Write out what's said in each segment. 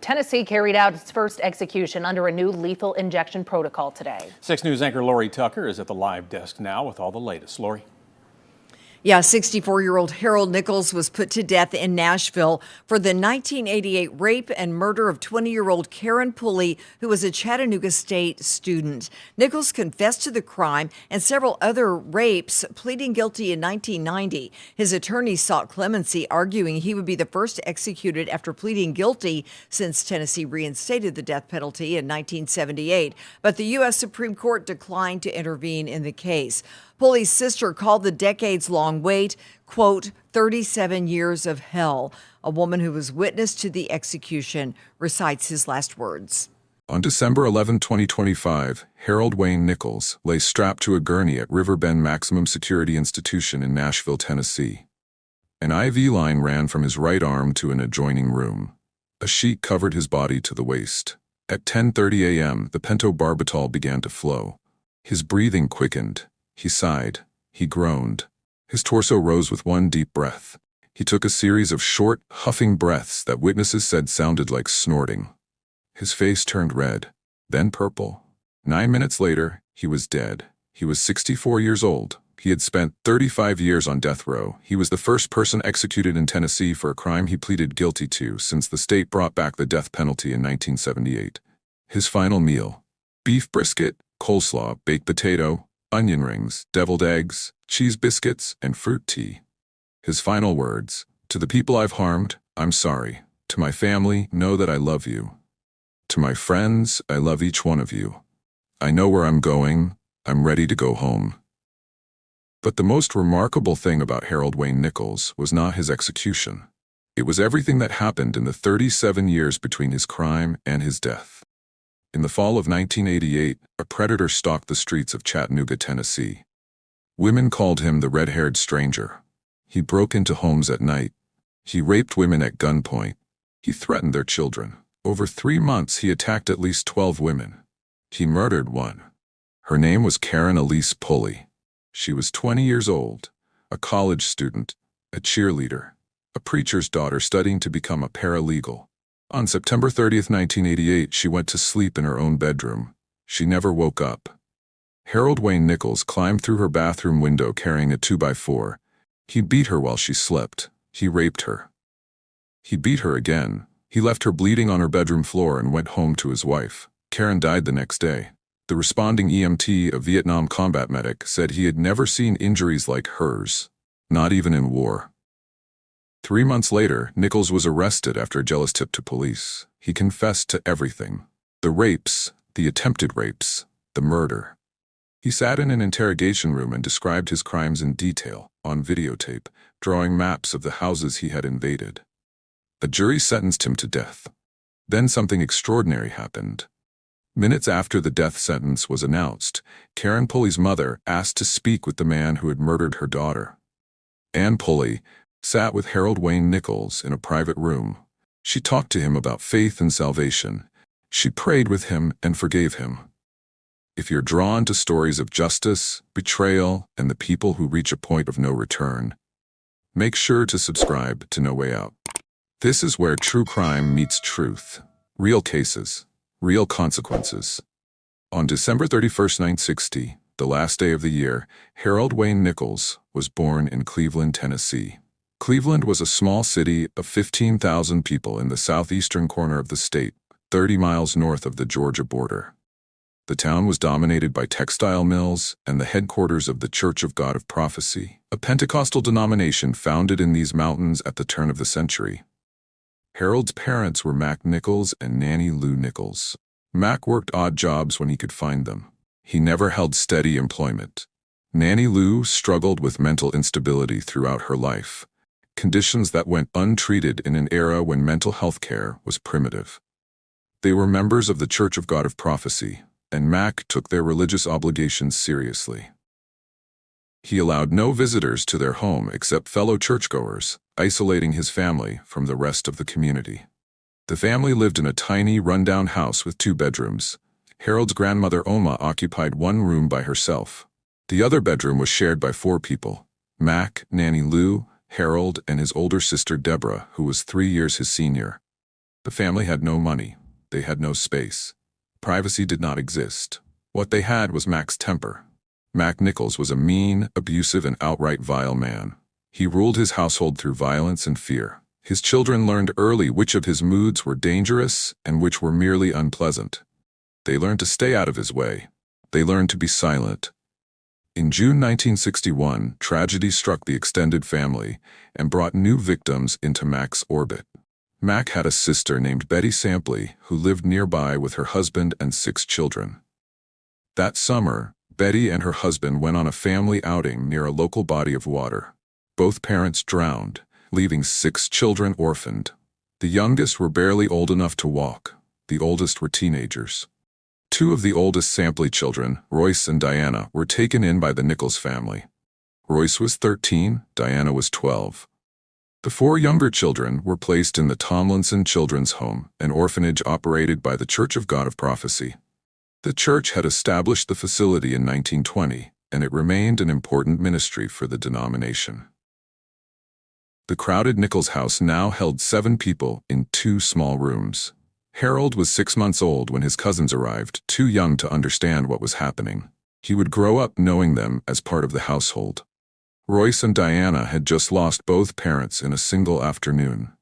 Tennessee carried out its first execution under a new lethal injection protocol today. 6 News anchor Lori Tucker is at the live desk now with all the latest. Lori. Yeah, 64-year-old Harold Nichols was put to death in Nashville for the 1988 rape and murder of 20-year-old Karen Pulley, who was a Chattanooga State student. Nichols confessed to the crime and several other rapes, pleading guilty in 1990. His attorney sought clemency, arguing he would be the first executed after pleading guilty since Tennessee reinstated the death penalty in 1978. But the U.S. Supreme Court declined to intervene in the case. Pulley's sister called the decades-long wait, quote, 37 years of hell. A woman who was witness to the execution recites his last words. On December 11, 2025, Harold Wayne Nichols lay strapped to a gurney at Riverbend Maximum Security Institution in Nashville, Tennessee. An IV line ran from his right arm to an adjoining room. A sheet covered his body to the waist. At 10:30 a.m., the pentobarbital began to flow. His breathing quickened. He sighed. He groaned. His torso rose with one deep breath. He took a series of short, huffing breaths that witnesses said sounded like snorting. His face turned red, then purple. 9 minutes later, he was dead. He was 64 years old. He had spent 35 years on death row. He was the first person executed in Tennessee for a crime he pleaded guilty to since the state brought back the death penalty in 1978. His final meal: beef brisket, coleslaw, baked potato, onion rings, deviled eggs, cheese biscuits, and fruit tea. His final words: to the people I've harmed, I'm sorry. To my family, know that I love you. To my friends, I love each one of you. I know where I'm going. I'm ready to go home. But the most remarkable thing about Harold Wayne Nichols was not his execution. It was everything that happened in the 37 years between his crime and his death. In the fall of 1988, a predator stalked the streets of Chattanooga, Tennessee. Women called him the red-haired stranger. He broke into homes at night. He raped women at gunpoint. He threatened their children. Over 3 months, he attacked at least 12 women. He murdered one. Her name was Karen Elise Pulley. She was 20 years old, a college student, a cheerleader, a preacher's daughter studying to become a paralegal. On September 30th, 1988, she went to sleep in her own bedroom. She never woke up. Harold Wayne Nichols climbed through her bathroom window carrying a 2x4. He beat her while she slept. He raped her. He beat her again. He left her bleeding on her bedroom floor and went home to his wife. Karen died the next day. The responding EMT, a Vietnam combat medic, said he had never seen injuries like hers, not even in war. 3 months later, Nichols was arrested after a jealous tip to police. He confessed to everything: the rapes, the attempted rapes, the murder. He sat in an interrogation room and described his crimes in detail, on videotape, drawing maps of the houses he had invaded. A jury sentenced him to death. Then something extraordinary happened. Minutes after the death sentence was announced, Karen Pulley's mother asked to speak with the man who had murdered her daughter. Ann Pulley sat with Harold Wayne Nichols in a private room. She talked to him about faith and salvation. She prayed with him and forgave him. If you're drawn to stories of justice, betrayal, and the people who reach a point of no return, make sure to subscribe to No Way Out. This is where true crime meets truth. Real cases, real consequences. On December 31st, 1960, the last day of the year, Harold Wayne Nichols was born in Cleveland, Tennessee. Cleveland was a small city of 15,000 people in the southeastern corner of the state, 30 miles north of the Georgia border. The town was dominated by textile mills and the headquarters of the Church of God of Prophecy, a Pentecostal denomination founded in these mountains at the turn of the century. Harold's parents were Mac Nichols and Nanny Lou Nichols. Mac worked odd jobs when he could find them. He never held steady employment. Nanny Lou struggled with mental instability throughout her life, conditions that went untreated in an era when mental health care was primitive. They were members of the Church of God of Prophecy, and Mac took their religious obligations seriously. He allowed no visitors to their home except fellow churchgoers, isolating his family from the rest of the community. The family lived in a tiny, rundown house with 2 bedrooms. Harold's grandmother Oma occupied one room by herself. The other bedroom was shared by 4 people: Mac, Nanny Lou, Harold, and his older sister Deborah, who was 3 years his senior. The family had no money. They had no space. Privacy did not exist. What they had was Mac's temper. Mac Nichols was a mean, abusive, and outright vile man. He ruled his household through violence and fear. His children learned early which of his moods were dangerous and which were merely unpleasant. They learned to stay out of his way. They learned to be silent. In June 1961, tragedy struck the extended family and brought new victims into Mac's orbit. Mac had a sister named Betty Sampley who lived nearby with her husband and 6 children. That summer, Betty and her husband went on a family outing near a local body of water. Both parents drowned, leaving 6 children orphaned. The youngest were barely old enough to walk. The oldest were teenagers. 2 of the oldest Sampley children, Royce and Diana, were taken in by the Nichols family. Royce was 13, Diana was 12. The 4 younger children were placed in the Tomlinson Children's Home, an orphanage operated by the Church of God of Prophecy. The church had established the facility in 1920, and it remained an important ministry for the denomination. The crowded Nichols house now held 7 people in 2 small rooms. Harold was 6 months old when his cousins arrived, too young to understand what was happening. He would grow up knowing them as part of the household. Royce and Diana had just lost both parents in a single afternoon.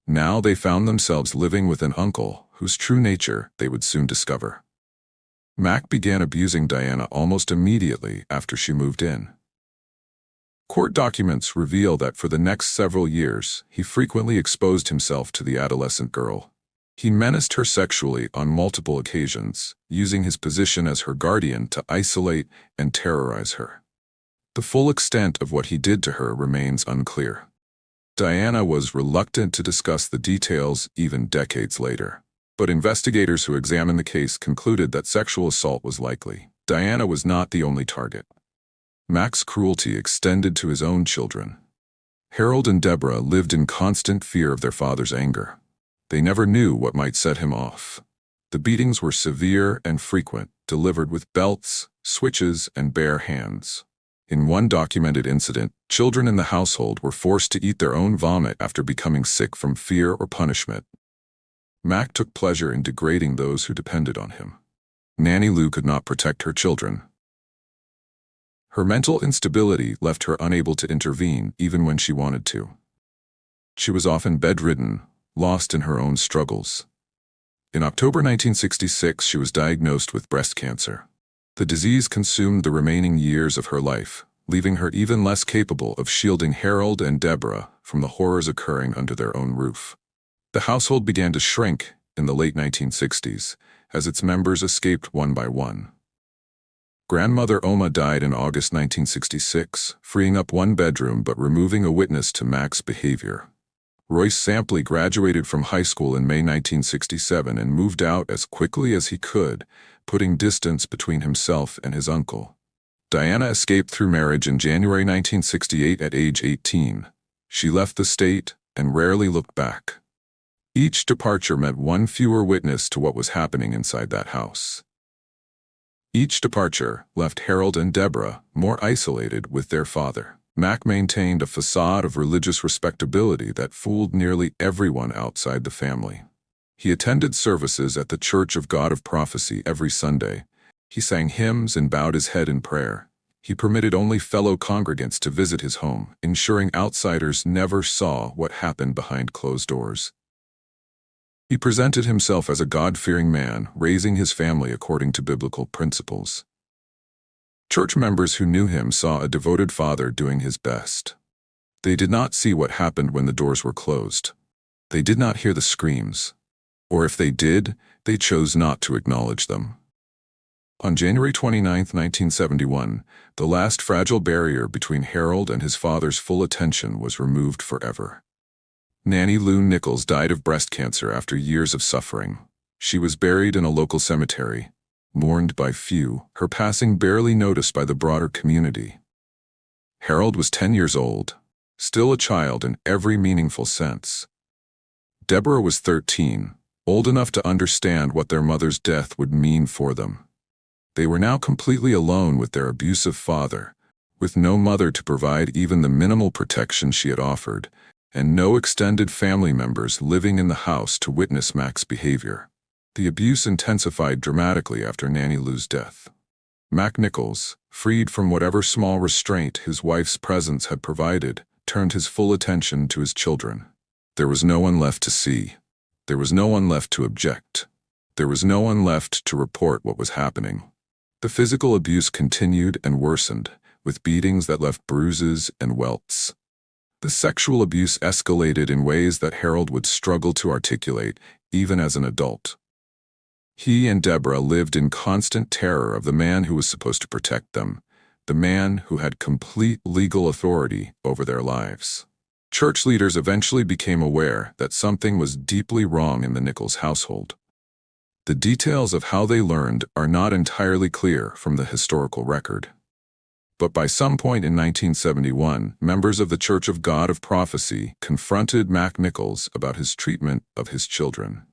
Now they found themselves living with an uncle whose true nature they would soon discover. Mac began abusing Diana almost immediately after she moved in. Court documents reveal that for the next several years, he frequently exposed himself to the adolescent girl. He menaced her sexually on multiple occasions, using his position as her guardian to isolate and terrorize her. The full extent of what he did to her remains unclear. Diana was reluctant to discuss the details even decades later, but investigators who examined the case concluded that sexual assault was likely. Diana was not the only target. Mac's cruelty extended to his own children. Harold and Deborah lived in constant fear of their father's anger. They never knew what might set him off. The beatings were severe and frequent, delivered with belts, switches, and bare hands. In one documented incident, children in the household were forced to eat their own vomit after becoming sick from fear or punishment. Mac took pleasure in degrading those who depended on him. Nanny Lou could not protect her children. Her mental instability left her unable to intervene even when she wanted to. She was often bedridden, lost in her own struggles. In October 1966, she was diagnosed with breast cancer. The disease consumed the remaining years of her life, leaving her even less capable of shielding Harold and Deborah from the horrors occurring under their own roof. The household began to shrink in the late 1960s as its members escaped one by one. Grandmother Oma died in August 1966, freeing up one bedroom but removing a witness to Mac's behavior. Royce Sampley graduated from high school in May 1967 and moved out as quickly as he could, putting distance between himself and his uncle. Diana escaped through marriage in January 1968 at age 18. She left the state and rarely looked back. Each departure meant one fewer witness to what was happening inside that house. Each departure left Harold and Deborah more isolated with their father. Mac maintained a facade of religious respectability that fooled nearly everyone outside the family. He attended services at the Church of God of Prophecy every Sunday. He sang hymns and bowed his head in prayer. He permitted only fellow congregants to visit his home, ensuring outsiders never saw what happened behind closed doors. He presented himself as a God-fearing man, raising his family according to biblical principles. Church members who knew him saw a devoted father doing his best. They did not see what happened when the doors were closed. They did not hear the screams. Or if they did, they chose not to acknowledge them. On January 29, 1971, the last fragile barrier between Harold and his father's full attention was removed forever. Nanny Lou Nichols died of breast cancer after years of suffering. She was buried in a local cemetery, mourned by few, her passing barely noticed by the broader community. Harold was 10 years old, still a child in every meaningful sense. Deborah was 13, old enough to understand what their mother's death would mean for them. They were now completely alone with their abusive father, with no mother to provide even the minimal protection she had offered. and no extended family members living in the house to witness Mac's behavior. The abuse intensified dramatically after Nanny Lou's death. Mac Nichols, freed from whatever small restraint his wife's presence had provided, turned his full attention to his children. There was no one left to see. There was no one left to object. There was no one left to report what was happening. The physical abuse continued and worsened, with beatings that left bruises and welts. The sexual abuse escalated in ways that Harold would struggle to articulate, even as an adult. He and Deborah lived in constant terror of the man who was supposed to protect them, the man who had complete legal authority over their lives. Church leaders eventually became aware that something was deeply wrong in the Nichols household. The details of how they learned are not entirely clear from the historical record. But by some point in 1971, members of the Church of God of Prophecy confronted Mac Nichols about his treatment of his children.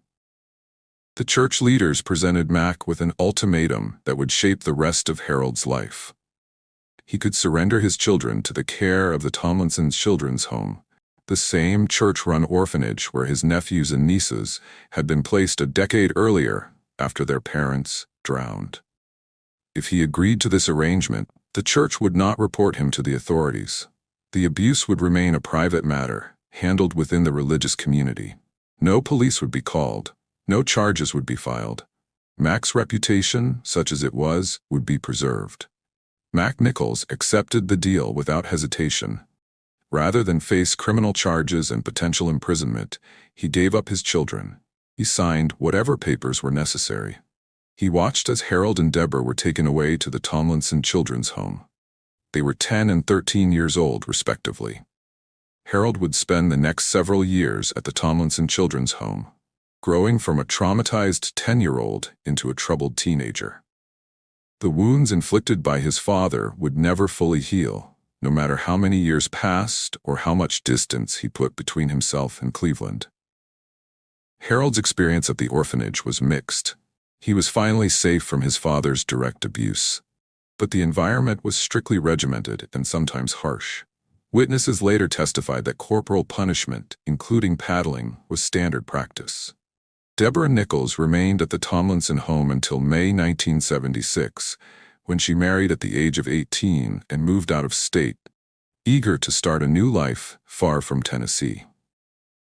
The church leaders presented Mac with an ultimatum that would shape the rest of Harold's life. He could surrender his children to the care of the Tomlinsons Children's Home, the same church-run orphanage where his nephews and nieces had been placed a decade earlier after their parents drowned. If he agreed to this arrangement, the church would not report him to the authorities. The abuse would remain a private matter, handled within the religious community. No police would be called. No charges would be filed. Mac's reputation, such as it was, would be preserved. Mac Nichols accepted the deal without hesitation. Rather than face criminal charges and potential imprisonment, he gave up his children. He signed whatever papers were necessary. He watched as Harold and Deborah were taken away to the Tomlinson Children's Home. They were 10 and 13 years old, respectively. Harold would spend the next several years at the Tomlinson Children's Home, growing from a traumatized 10-year-old into a troubled teenager. The wounds inflicted by his father would never fully heal, no matter how many years passed or how much distance he put between himself and Cleveland. Harold's experience at the orphanage was mixed. He was finally safe from his father's direct abuse, but the environment was strictly regimented and sometimes harsh. Witnesses later testified that corporal punishment, including paddling, was standard practice. Deborah Nichols remained at the Tomlinson home until May 1976, when she married at the age of 18 and moved out of state, eager to start a new life far from Tennessee.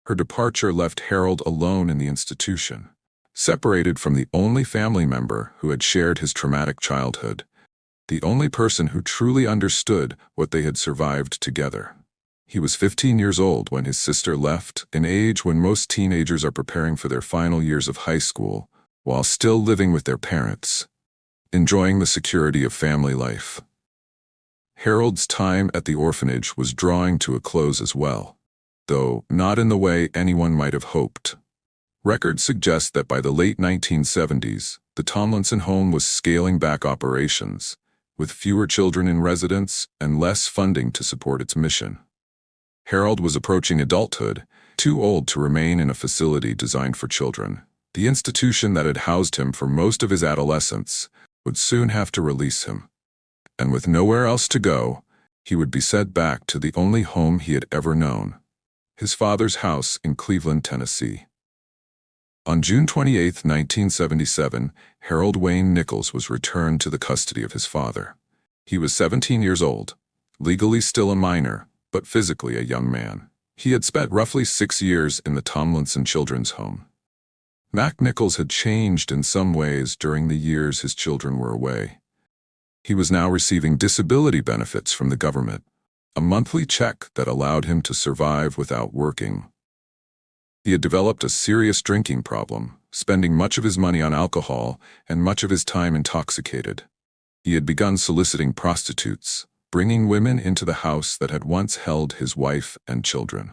Her departure left Harold alone in the institution, separated from the only family member who had shared his traumatic childhood, the only person who truly understood what they had survived together. He was 15 years old when his sister left, an age when most teenagers are preparing for their final years of high school, while still living with their parents, enjoying the security of family life. Harold's time at the orphanage was drawing to a close as well, though not in the way anyone might have hoped. Records suggest that by the late 1970s, the Tomlinson home was scaling back operations, with fewer children in residence and less funding to support its mission. Harold was approaching adulthood, too old to remain in a facility designed for children. The institution that had housed him for most of his adolescence would soon have to release him. And with nowhere else to go, he would be sent back to the only home he had ever known, his father's house in Cleveland, Tennessee. On June 28, 1977, Harold Wayne Nichols was returned to the custody of his father. He was 17 years old, legally still a minor, but physically a young man. He had spent roughly 6 years in the Tomlinson Children's Home. Mac Nichols had changed in some ways during the years his children were away. He was now receiving disability benefits from the government, a monthly check that allowed him to survive without working. He had developed a serious drinking problem, spending much of his money on alcohol and much of his time intoxicated. He had begun soliciting prostitutes, bringing women into the house that had once held his wife and children.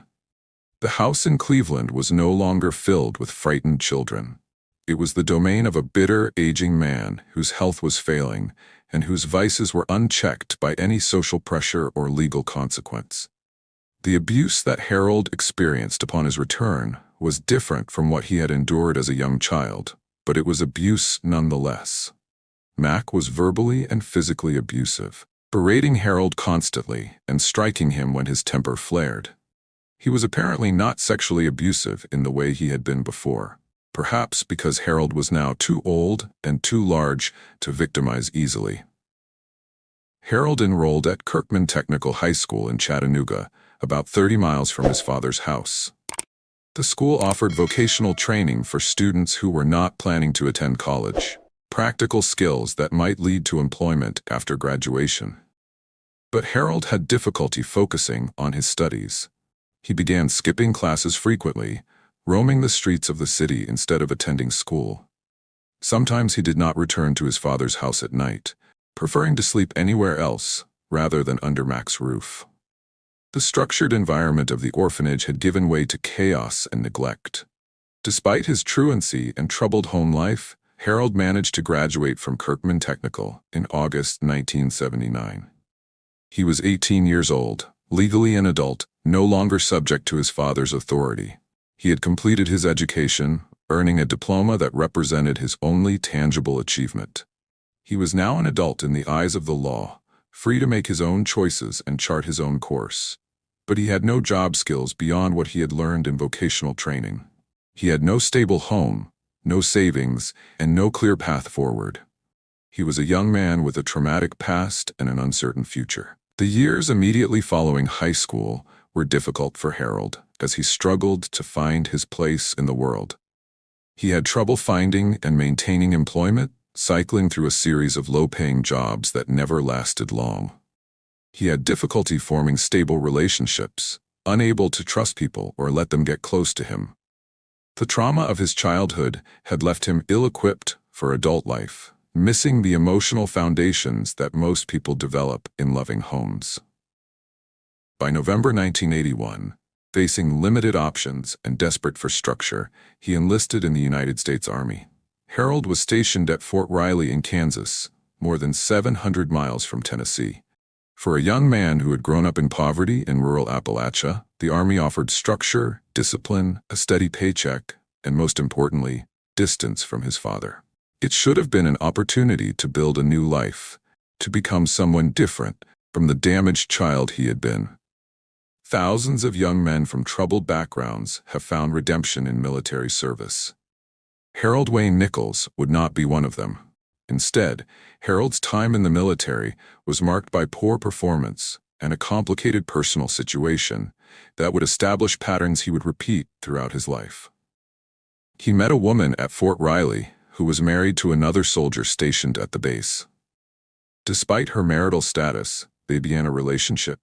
The house in Cleveland was no longer filled with frightened children. It was the domain of a bitter, aging man whose health was failing and whose vices were unchecked by any social pressure or legal consequence. The abuse that Harold experienced upon his return was different from what he had endured as a young child, but it was abuse nonetheless. Mac was verbally and physically abusive, berating Harold constantly and striking him when his temper flared. He was apparently not sexually abusive in the way he had been before, perhaps because Harold was now too old and too large to victimize easily. Harold enrolled at Kirkman Technical High School in Chattanooga, about 30 miles from his father's house. The school offered vocational training for students who were not planning to attend college, practical skills that might lead to employment after graduation. But Harold had difficulty focusing on his studies. He began skipping classes frequently, roaming the streets of the city instead of attending school. Sometimes he did not return to his father's house at night, preferring to sleep anywhere else rather than under Mac's roof. The structured environment of the orphanage had given way to chaos and neglect. Despite his truancy and troubled home life, Harold managed to graduate from Kirkman Technical in August 1979. He was 18 years old, legally an adult, no longer subject to his father's authority. He had completed his education, earning a diploma that represented his only tangible achievement. He was now an adult in the eyes of the law, free to make his own choices and chart his own course. But he had no job skills beyond what he had learned in vocational training. He had no stable home, no savings, and no clear path forward. He was a young man with a traumatic past and an uncertain future. The years immediately following high school were difficult for Harold as he struggled to find his place in the world. He had trouble finding and maintaining employment, cycling through a series of low-paying jobs that never lasted long. He had difficulty forming stable relationships, unable to trust people or let them get close to him. The trauma of his childhood had left him ill-equipped for adult life, missing the emotional foundations that most people develop in loving homes. By November 1981, facing limited options and desperate for structure, he enlisted in the United States Army. Harold was stationed at Fort Riley in Kansas, more than 700 miles from Tennessee. For a young man who had grown up in poverty in rural Appalachia, the Army offered structure, discipline, a steady paycheck, and most importantly, distance from his father. It should have been an opportunity to build a new life, to become someone different from the damaged child he had been. Thousands of young men from troubled backgrounds have found redemption in military service. Harold Wayne Nichols would not be one of them. Instead, Harold's time in the military was marked by poor performance and a complicated personal situation that would establish patterns he would repeat throughout his life. He met a woman at Fort Riley who was married to another soldier stationed at the base. Despite her marital status, they began a relationship.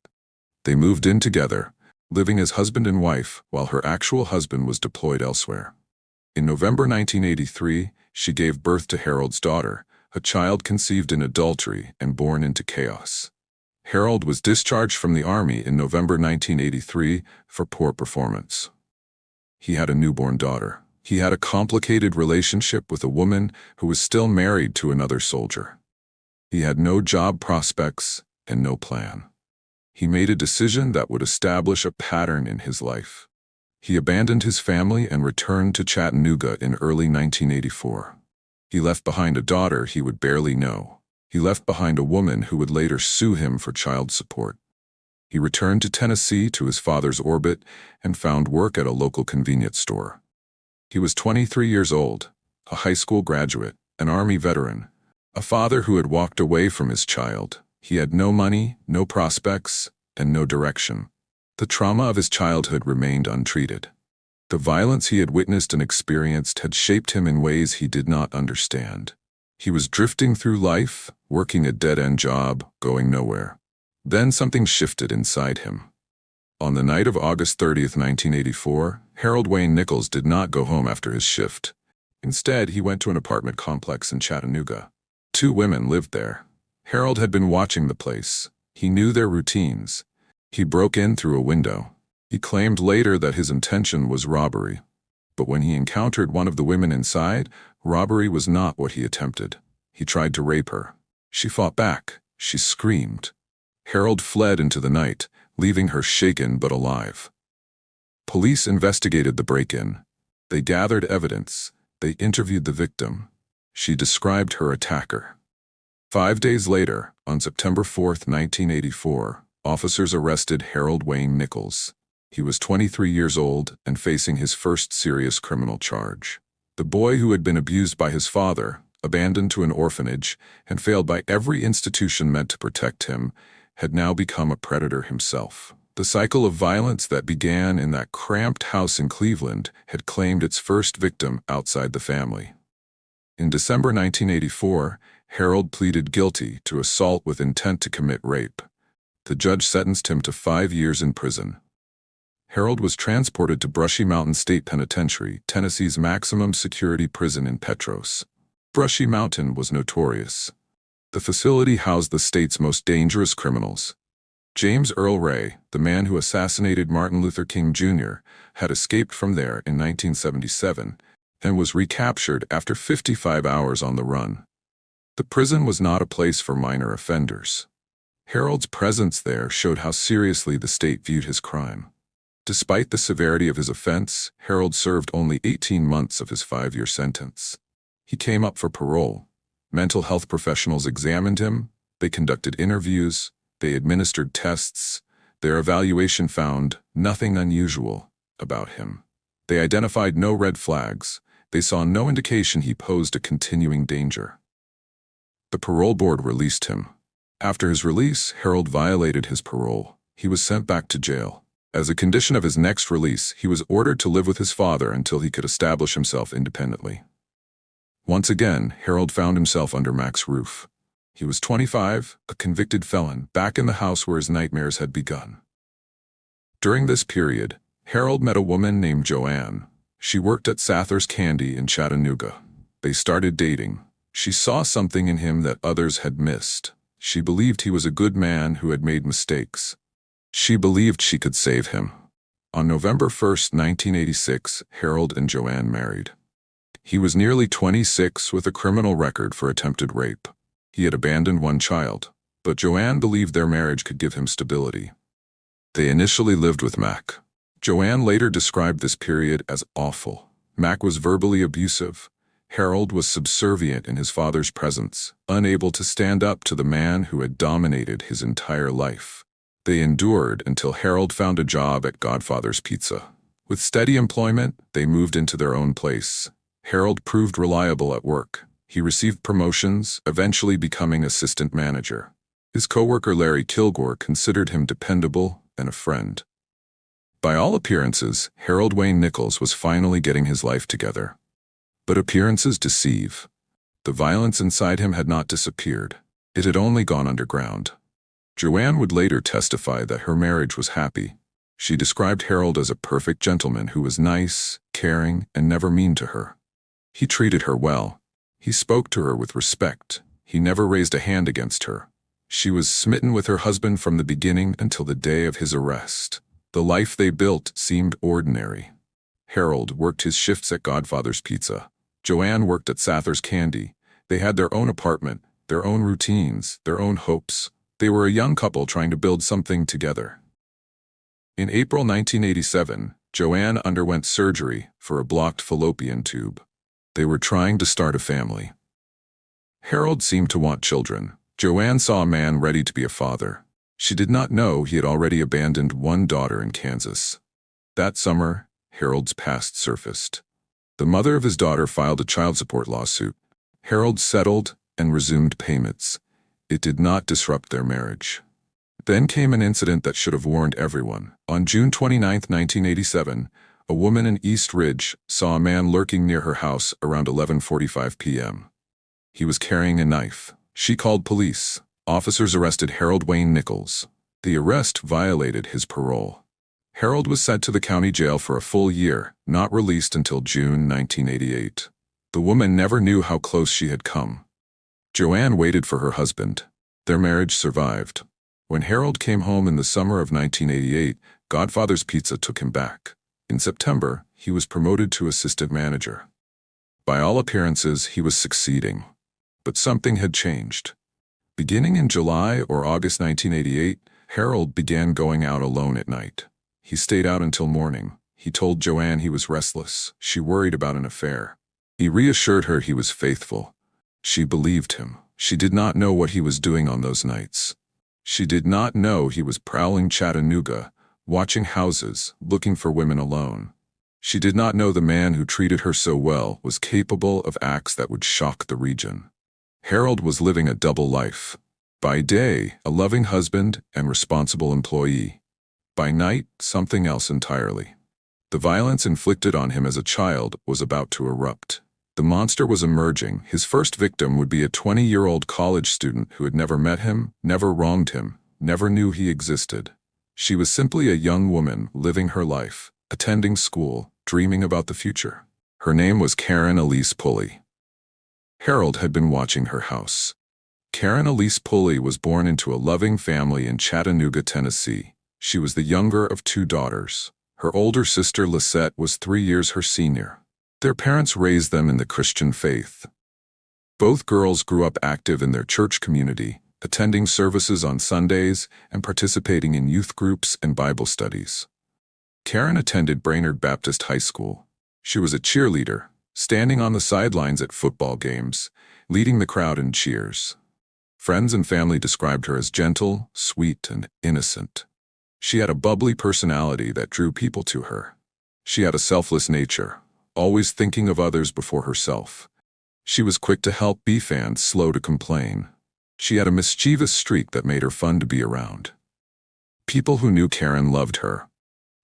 They moved in together, living as husband and wife while her actual husband was deployed elsewhere. In November 1983, she gave birth to Harold's daughter, a child conceived in adultery and born into chaos. Harold was discharged from the Army in November 1983 for poor performance. He had a newborn daughter. He had a complicated relationship with a woman who was still married to another soldier. He had no job prospects and no plan. He made a decision that would establish a pattern in his life. He abandoned his family and returned to Chattanooga in early 1984. He left behind a daughter he would barely know. He left behind a woman who would later sue him for child support. He returned to Tennessee to his father's orbit and found work at a local convenience store. He was 23 years old, a high school graduate, an Army veteran, a father who had walked away from his child. He had no money, no prospects, and no direction. The trauma of his childhood remained untreated. The violence he had witnessed and experienced had shaped him in ways he did not understand. He was drifting through life, working a dead-end job, going nowhere. Then something shifted inside him. On the night of August 30th, 1984, Harold Wayne Nichols did not go home after his shift. Instead, he went to an apartment complex in Chattanooga. 2 women lived there. Harold had been watching the place. He knew their routines. He broke in through a window. He claimed later that his intention was robbery. But when he encountered one of the women inside, robbery was not what he attempted. He tried to rape her. She fought back. She screamed. Harold fled into the night, leaving her shaken but alive. Police investigated the break-in. They gathered evidence. They interviewed the victim. She described her attacker. 5 days later, on September 4th, 1984, officers arrested Harold Wayne Nichols. He was 23 years old and facing his first serious criminal charge. The boy who had been abused by his father, abandoned to an orphanage, and failed by every institution meant to protect him, had now become a predator himself. The cycle of violence that began in that cramped house in Cleveland had claimed its first victim outside the family. In December 1984, Harold pleaded guilty to assault with intent to commit rape. The judge sentenced him to 5 years in prison. Harold was transported to Brushy Mountain State Penitentiary, Tennessee's maximum security prison in Petros. Brushy Mountain was notorious. The facility housed the state's most dangerous criminals. James Earl Ray, the man who assassinated Martin Luther King Jr., had escaped from there in 1977 and was recaptured after 55 hours on the run. The prison was not a place for minor offenders. Harold's presence there showed how seriously the state viewed his crime. Despite the severity of his offense, Harold served only 18 months of his 5-year sentence. He came up for parole. Mental health professionals examined him, they conducted interviews, they administered tests. Their evaluation found nothing unusual about him. They identified no red flags. They saw no indication he posed a continuing danger. The parole board released him. After his release, Harold violated his parole. He was sent back to jail. As a condition of his next release, he was ordered to live with his father until he could establish himself independently. Once again, Harold found himself under Mac's roof. He was 25, a convicted felon, back in the house where his nightmares had begun. During this period, Harold met a woman named Joanne. She worked at Sather's Candy in Chattanooga. They started dating. She saw something in him that others had missed. She believed he was a good man who had made mistakes. She believed she could save him. On November 1st, 1986, Harold and Joanne married. He was nearly 26 with a criminal record for attempted rape. He had abandoned one child, but Joanne believed their marriage could give him stability. They initially lived with Mac. Joanne later described this period as awful. Mac was verbally abusive. Harold was subservient in his father's presence, unable to stand up to the man who had dominated his entire life. They endured until Harold found a job at Godfather's Pizza. With steady employment, they moved into their own place. Harold proved reliable at work. He received promotions, eventually becoming assistant manager. His coworker Larry Kilgore considered him dependable and a friend. By all appearances, Harold Wayne Nichols was finally getting his life together. But appearances deceive. The violence inside him had not disappeared. It had only gone underground. Joanne would later testify that her marriage was happy. She described Harold as a perfect gentleman who was nice, caring, and never mean to her. He treated her well. He spoke to her with respect. He never raised a hand against her. She was smitten with her husband from the beginning until the day of his arrest. The life they built seemed ordinary. Harold worked his shifts at Godfather's Pizza. Joanne worked at Sather's Candy. They had their own apartment, their own routines, their own hopes. They were a young couple trying to build something together. In April 1987, Joanne underwent surgery for a blocked fallopian tube. They were trying to start a family. Harold seemed to want children. Joanne saw a man ready to be a father. She did not know he had already abandoned one daughter in Kansas. That summer, Harold's past surfaced. The mother of his daughter filed a child support lawsuit. Harold settled and resumed payments. It did not disrupt their marriage. Then came an incident that should have warned everyone. On June 29, 1987, a woman in East Ridge saw a man lurking near her house around 11:45 p.m. He was carrying a knife. She called police. Officers arrested Harold Wayne Nichols. The arrest violated his parole. Harold was sent to the county jail for a full year, not released until June 1988. The woman never knew how close she had come. Joanne waited for her husband. Their marriage survived. When Harold came home in the summer of 1988, Godfather's Pizza took him back. In September, he was promoted to assistant manager. By all appearances, he was succeeding. But something had changed. Beginning in July or August 1988, Harold began going out alone at night. He stayed out until morning. He told Joanne he was restless. She worried about an affair. He reassured her he was faithful. She believed him. She did not know what he was doing on those nights. She did not know he was prowling Chattanooga, watching houses, looking for women alone. She did not know the man who treated her so well was capable of acts that would shock the region. Harold was living a double life. By day, a loving husband and responsible employee. By night, something else entirely. The violence inflicted on him as a child was about to erupt. The monster was emerging. His first victim would be a 20-year-old college student who had never met him, never wronged him, never knew he existed. She was simply a young woman living her life, attending school, dreaming about the future. Her name was Karen Elise Pulley. Harold had been watching her house. Karen Elise Pulley was born into a loving family in Chattanooga, Tennessee. She was the younger of two daughters. Her older sister Lisette was 3 years her senior. Their parents raised them in the Christian faith. Both girls grew up active in their church community, attending services on Sundays and participating in youth groups and Bible studies. Karen attended Brainerd Baptist High School. She was a cheerleader, standing on the sidelines at football games, leading the crowd in cheers. Friends and family described her as gentle, sweet, and innocent. She had a bubbly personality that drew people to her. She had a selfless nature, always thinking of others before herself. She was quick to help fans, slow to complain. She had a mischievous streak that made her fun to be around. People who knew Karen loved her.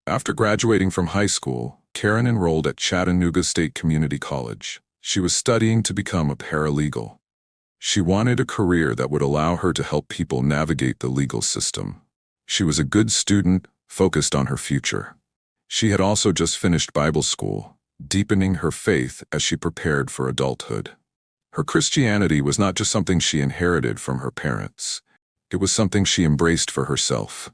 After graduating from high school, Karen enrolled at Chattanooga State Community College. She was studying to become a paralegal. She wanted a career that would allow her to help people navigate the legal system. She was a good student, focused on her future. She had also just finished Bible school, deepening her faith as she prepared for adulthood. Her Christianity was not just something she inherited from her parents. It was something she embraced for herself.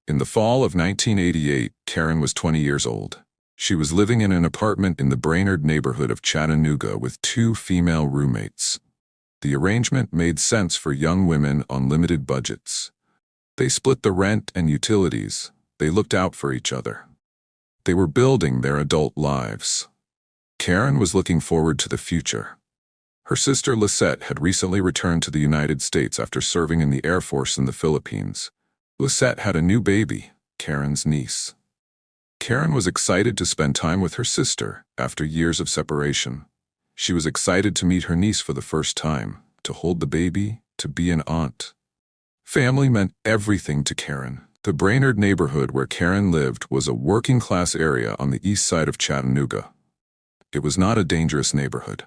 In the fall of 1988, Karen was 20 years old. She was living in an apartment in the Brainerd neighborhood of Chattanooga with 2 female roommates. The arrangement made sense for young women on limited budgets. They split the rent and utilities. They looked out for each other. They were building their adult lives. Karen was looking forward to the future. Her sister Lisette had recently returned to the United States after serving in the Air Force in the Philippines. Lisette had a new baby, Karen's niece. Karen was excited to spend time with her sister after years of separation. She was excited to meet her niece for the first time, to hold the baby, to be an aunt. Family meant everything to Karen. The Brainerd neighborhood where Karen lived was a working-class area on the east side of Chattanooga. It was not a dangerous neighborhood.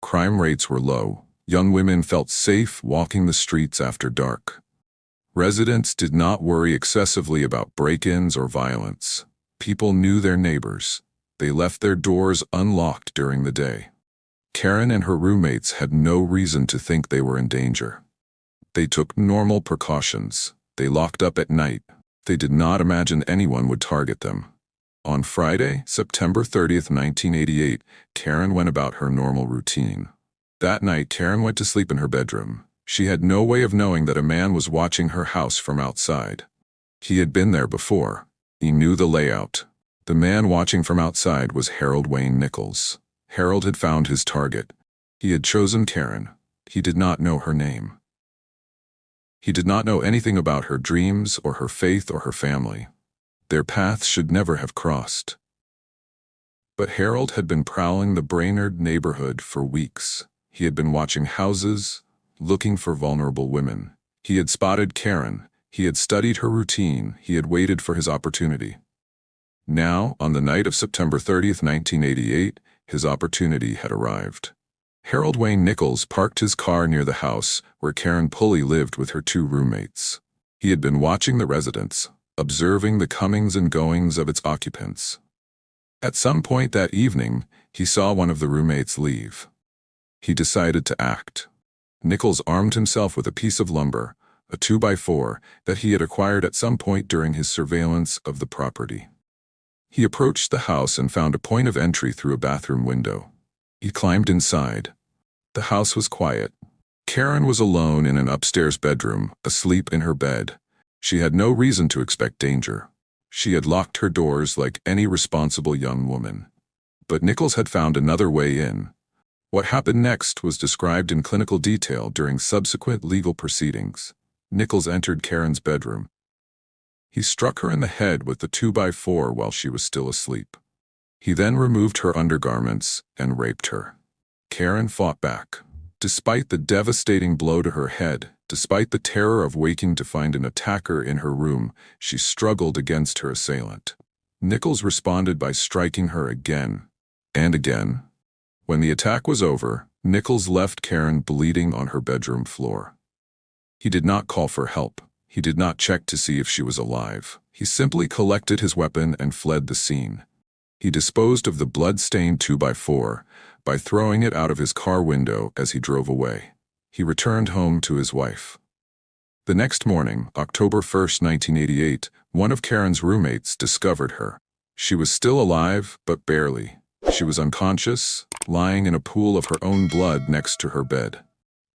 Crime rates were low. Young women felt safe walking the streets after dark. Residents did not worry excessively about break-ins or violence. People knew their neighbors. They left their doors unlocked during the day. Karen and her roommates had no reason to think they were in danger. They took normal precautions. They locked up at night. They did not imagine anyone would target them. On Friday, September 30th, 1988, Karen went about her normal routine. That night, Karen went to sleep in her bedroom. She had no way of knowing that a man was watching her house from outside. He had been there before. He knew the layout. The man watching from outside was Harold Wayne Nichols. Harold had found his target. He had chosen Karen. He did not know her name. He did not know anything about her dreams or her faith or her family. Their paths should never have crossed. But Harold had been prowling the Brainerd neighborhood for weeks. He had been watching houses, looking for vulnerable women. He had spotted Karen. He had studied her routine. He had waited for his opportunity. Now, on the night of September 30th, 1988, his opportunity had arrived. Harold Wayne Nichols parked his car near the house where Karen Pulley lived with her 2 roommates. He had been watching the residence, observing the comings and goings of its occupants. At some point that evening, he saw one of the roommates leave. He decided to act. Nichols armed himself with a piece of lumber, a 2x4, that he had acquired at some point during his surveillance of the property. He approached the house and found a point of entry through a bathroom window. He climbed inside. The house was quiet. Karen was alone in an upstairs bedroom, asleep in her bed. She had no reason to expect danger. She had locked her doors like any responsible young woman. But Nichols had found another way in. What happened next was described in clinical detail during subsequent legal proceedings. Nichols entered Karen's bedroom. He struck her in the head with the 2x4 while she was still asleep. He then removed her undergarments and raped her. Karen fought back. Despite the devastating blow to her head, despite the terror of waking to find an attacker in her room, she struggled against her assailant. Nichols responded by striking her again and again. When the attack was over, Nichols left Karen bleeding on her bedroom floor. He did not call for help. He did not check to see if she was alive. He simply collected his weapon and fled the scene. He disposed of the blood-stained 2x4 by throwing it out of his car window as he drove away. He returned home to his wife. The next morning, October 1st, 1988, one of Karen's roommates discovered her. She was still alive, but barely. She was unconscious, lying in a pool of her own blood next to her bed.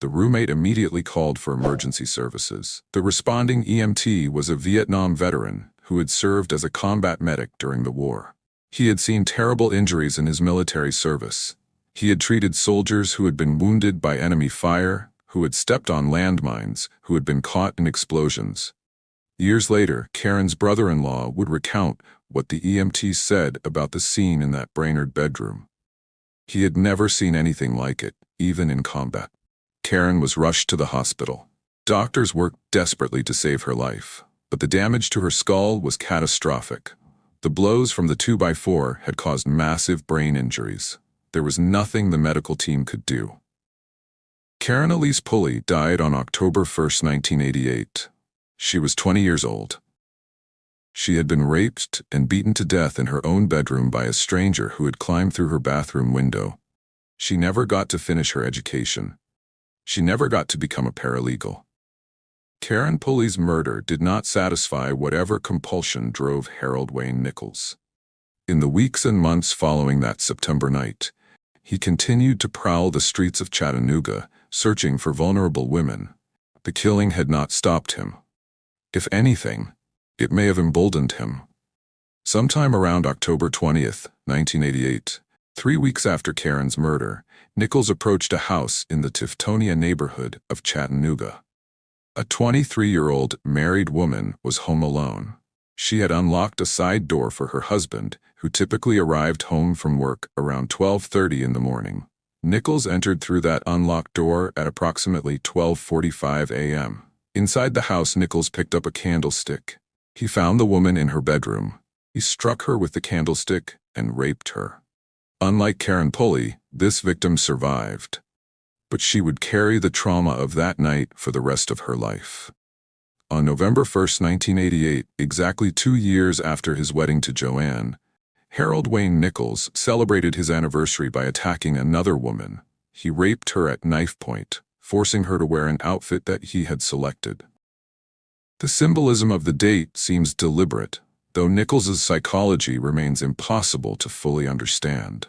The roommate immediately called for emergency services. The responding EMT was a Vietnam veteran who had served as a combat medic during the war. He had seen terrible injuries in his military service. He had treated soldiers who had been wounded by enemy fire, who had stepped on landmines, who had been caught in explosions. Years later, Karen's brother-in-law would recount what the EMT said about the scene in that Brainerd bedroom. He had never seen anything like it, even in combat. Karen was rushed to the hospital. Doctors worked desperately to save her life, but the damage to her skull was catastrophic. The blows from the 2x4 had caused massive brain injuries. There was nothing the medical team could do. Karen Elise Pulley died on October 1st, 1988. She was 20 years old. She had been raped and beaten to death in her own bedroom by a stranger who had climbed through her bathroom window. She never got to finish her education. She never got to become a paralegal. Karen Pulley's murder did not satisfy whatever compulsion drove Harold Wayne Nichols. In the weeks and months following that September night, he continued to prowl the streets of Chattanooga, searching for vulnerable women. The killing had not stopped him. If anything, it may have emboldened him. Sometime around October 20th, 1988, 3 weeks after Karen's murder, Nichols approached a house in the Tiftonia neighborhood of Chattanooga. A 23-year-old married woman was home alone. She had unlocked a side door for her husband, who typically arrived home from work around 12:30 in the morning. Nichols entered through that unlocked door at approximately 12:45 a.m. Inside the house, Nichols picked up a candlestick. He found the woman in her bedroom. He struck her with the candlestick and raped her. Unlike Karen Pulley, this victim survived. But she would carry the trauma of that night for the rest of her life. On November 1st, 1988, exactly 2 years after his wedding to Joanne, Harold Wayne Nichols celebrated his anniversary by attacking another woman. He raped her at knife point, forcing her to wear an outfit that he had selected. The symbolism of the date seems deliberate, though Nichols's psychology remains impossible to fully understand.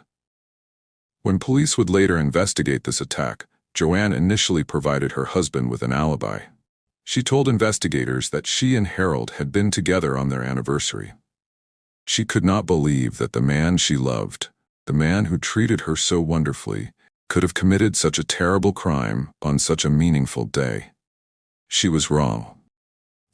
When police would later investigate this attack, Joanne initially provided her husband with an alibi. She told investigators that she and Harold had been together on their anniversary. She could not believe that the man she loved, the man who treated her so wonderfully, could have committed such a terrible crime on such a meaningful day. She was wrong.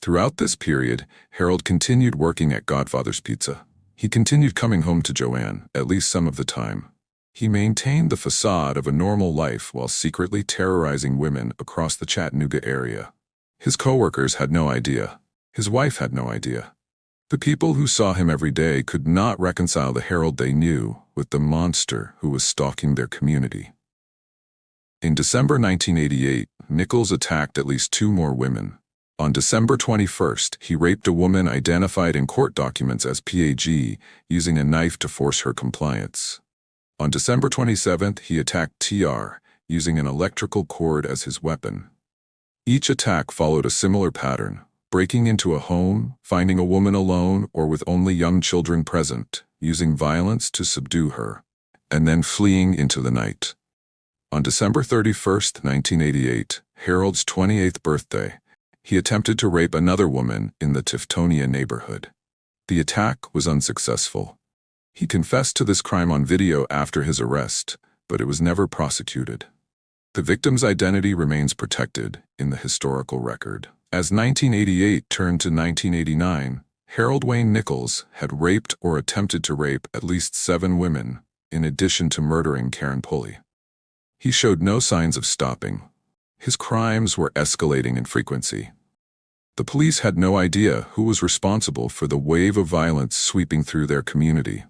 Throughout this period, Harold continued working at Godfather's Pizza. He continued coming home to Joanne, at least some of the time. He maintained the facade of a normal life while secretly terrorizing women across the Chattanooga area. His coworkers had no idea. His wife had no idea. The people who saw him every day could not reconcile the Harold they knew with the monster who was stalking their community. In December 1988, Nichols attacked at least 2 more women. On December 21st, he raped a woman identified in court documents as PAG, using a knife to force her compliance. On December 27th, he attacked TR, using an electrical cord as his weapon. Each attack followed a similar pattern: breaking into a home, finding a woman alone or with only young children present, using violence to subdue her, and then fleeing into the night. On December 31st, 1988, Harold's 28th birthday, he attempted to rape another woman in the Tiftonia neighborhood. The attack was unsuccessful. He confessed to this crime on video after his arrest, but it was never prosecuted. The victim's identity remains protected in the historical record. As 1988 turned to 1989, Harold Wayne Nichols had raped or attempted to rape at least 7 women, in addition to murdering Karen Pulley. He showed no signs of stopping. His crimes were escalating in frequency. The police had no idea who was responsible for the wave of violence sweeping through their community.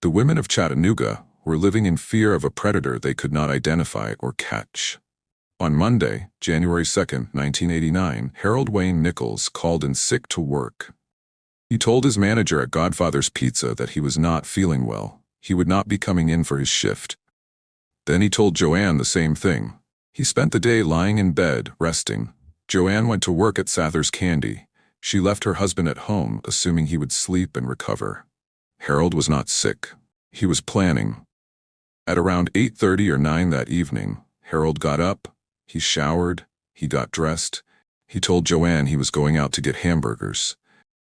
The women of Chattanooga were living in fear of a predator they could not identify or catch. On Monday, January 2, 1989, Harold Wayne Nichols called in sick to work. He told his manager at Godfather's Pizza that he was not feeling well. He would not be coming in for his shift. Then he told Joanne the same thing. He spent the day lying in bed, resting. Joanne went to work at Sather's Candy. She left her husband at home, assuming he would sleep and recover. Harold was not sick. He was planning. At around 8:30 or 9 that evening, Harold got up. He showered. He got dressed. He told Joanne he was going out to get hamburgers.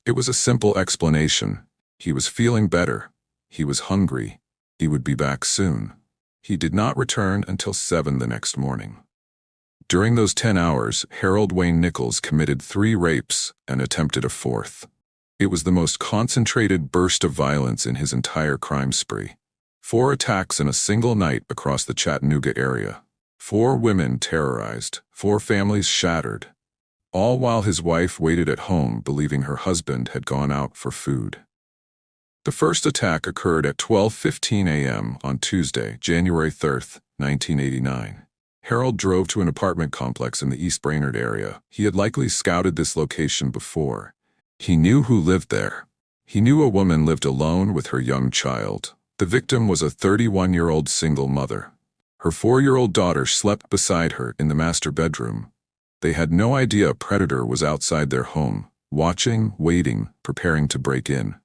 It was a simple explanation. He was feeling better. He was hungry. He would be back soon. He did not return until 7 the next morning. During those 10 hours, Harold Wayne Nichols committed 3 rapes and attempted a 4th. It was the most concentrated burst of violence in his entire crime spree. 4 attacks in a single night across the Chattanooga area. 4 women terrorized, 4 families shattered, all while his wife waited at home believing her husband had gone out for food. The first attack occurred at 12:15 a.m. on Tuesday, January 3, 1989. Harold drove to an apartment complex in the East Brainerd area. He had likely scouted this location before. He knew who lived there. He knew a woman lived alone with her young child. The victim was a 31-year-old single mother. Her 4-year-old daughter slept beside her in the master bedroom. They had no idea a predator was outside their home, watching, waiting, preparing to break in.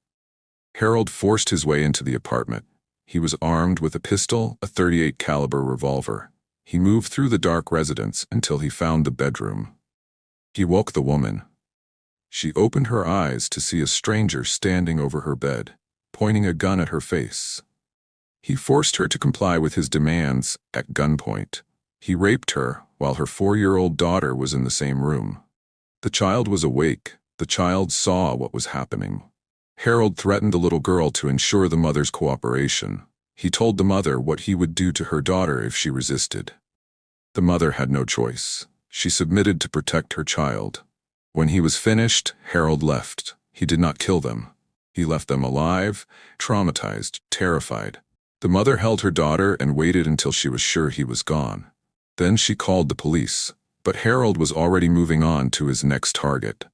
Harold forced his way into the apartment. He was armed with a pistol, a .38 caliber revolver. He moved through the dark residence until he found the bedroom. He woke the woman. She opened her eyes to see a stranger standing over her bed, pointing a gun at her face. He forced her to comply with his demands at gunpoint. He raped her while her 4-year-old daughter was in the same room. The child was awake. The child saw what was happening. Harold threatened the little girl to ensure the mother's cooperation. He told the mother what he would do to her daughter if she resisted. The mother had no choice. She submitted to protect her child. When he was finished, Harold left. He did not kill them. He left them alive, traumatized, terrified. The mother held her daughter and waited until she was sure he was gone. Then she called the police, but Harold was already moving on to his next target.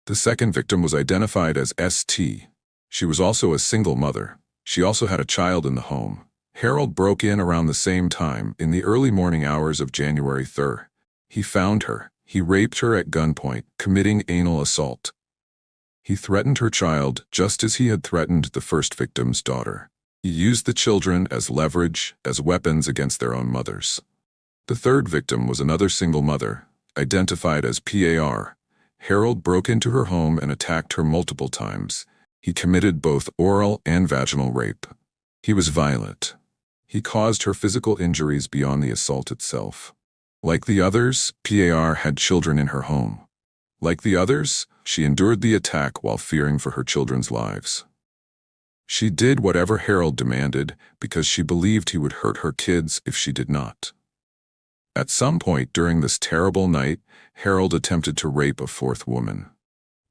The second victim was identified as St. She was also a single mother. She also had a child in the home. Harold broke in around the same time, in the early morning hours of January 3rd. He found her. He raped her at gunpoint, committing anal assault. He threatened her child just as he had threatened the first victim's daughter. He used the children as leverage, as weapons against their own mothers. The third victim was another single mother, identified as PAR. Harold broke into her home and attacked her multiple times. He committed both oral and vaginal rape. He was violent. He caused her physical injuries beyond the assault itself. Like the others, PAR had children in her home. Like the others, she endured the attack while fearing for her children's lives. She did whatever Harold demanded because she believed he would hurt her kids if she did not. At some point during this terrible night, Harold attempted to rape a 4th woman.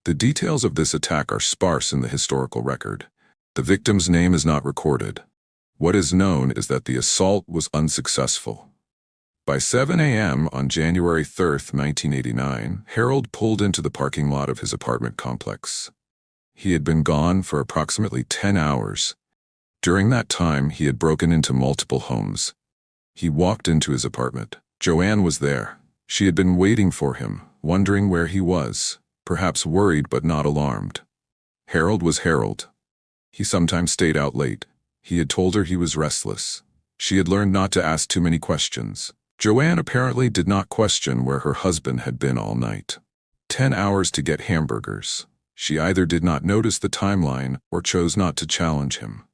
The details of this attack are sparse in the historical record. The victim's name is not recorded. What is known is that the assault was unsuccessful. By 7 a.m. on January 3rd, 1989, Harold pulled into the parking lot of his apartment complex. He had been gone for approximately 10 hours. During that time, he had broken into multiple homes. He walked into his apartment. Joanne was there. She had been waiting for him, wondering where he was, perhaps worried but not alarmed. Harold was Harold. He sometimes stayed out late. He had told her he was restless. She had learned not to ask too many questions. Joanne apparently did not question where her husband had been all night. 10 hours to get hamburgers. She either did not notice the timeline or chose not to challenge him.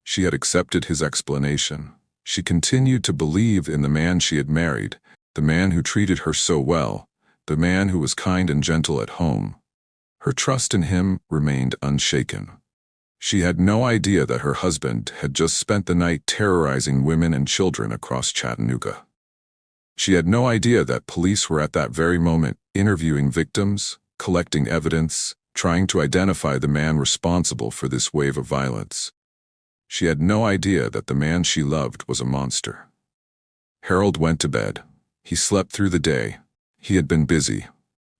She had accepted his explanation. She continued to believe in the man she had married, the man who treated her so well, the man who was kind and gentle at home. Her trust in him remained unshaken. She had no idea that her husband had just spent the night terrorizing women and children across Chattanooga. She had no idea that police were at that very moment interviewing victims, collecting evidence, trying to identify the man responsible for this wave of violence. She had no idea that the man she loved was a monster. Harold went to bed. He slept through the day. He had been busy,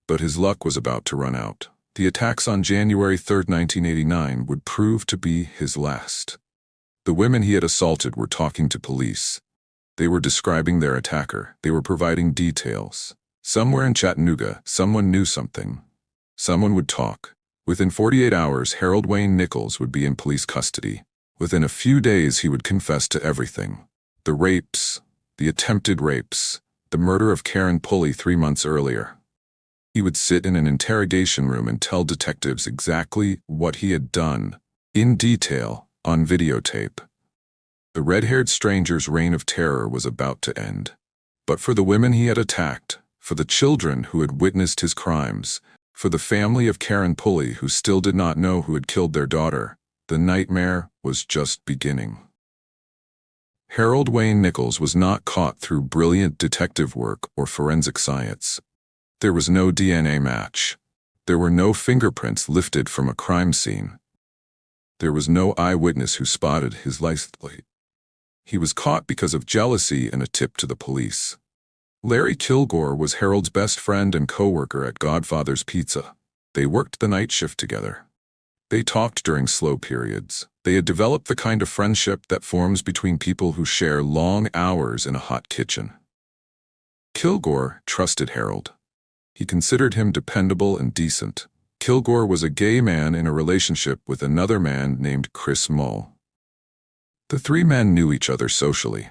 but his luck was about to run out. The attacks on January 3, 1989 would prove to be his last. The women he had assaulted were talking to police. They were describing their attacker. They were providing details. Somewhere in Chattanooga, someone knew something. Someone would talk. Within 48 hours, Harold Wayne Nichols would be in police custody. Within a few days, he would confess to everything. The rapes, the attempted rapes, the murder of Karen Pulley 3 months earlier. He would sit in an interrogation room and tell detectives exactly what he had done, in detail, on videotape. The red-haired stranger's reign of terror was about to end. But for the women he had attacked, for the children who had witnessed his crimes, for the family of Karen Pulley who still did not know who had killed their daughter, the nightmare was just beginning. Harold Wayne Nichols was not caught through brilliant detective work or forensic science. There was no DNA match. There were no fingerprints lifted from a crime scene. There was no eyewitness who spotted his license plate. He was caught because of jealousy and a tip to the police. Larry Kilgore was Harold's best friend and co-worker at Godfather's Pizza. They worked the night shift together. They talked during slow periods. They had developed the kind of friendship that forms between people who share long hours in a hot kitchen. Kilgore trusted Harold. He considered him dependable and decent. Kilgore was a gay man in a relationship with another man named Chris Mull. The three men knew each other socially.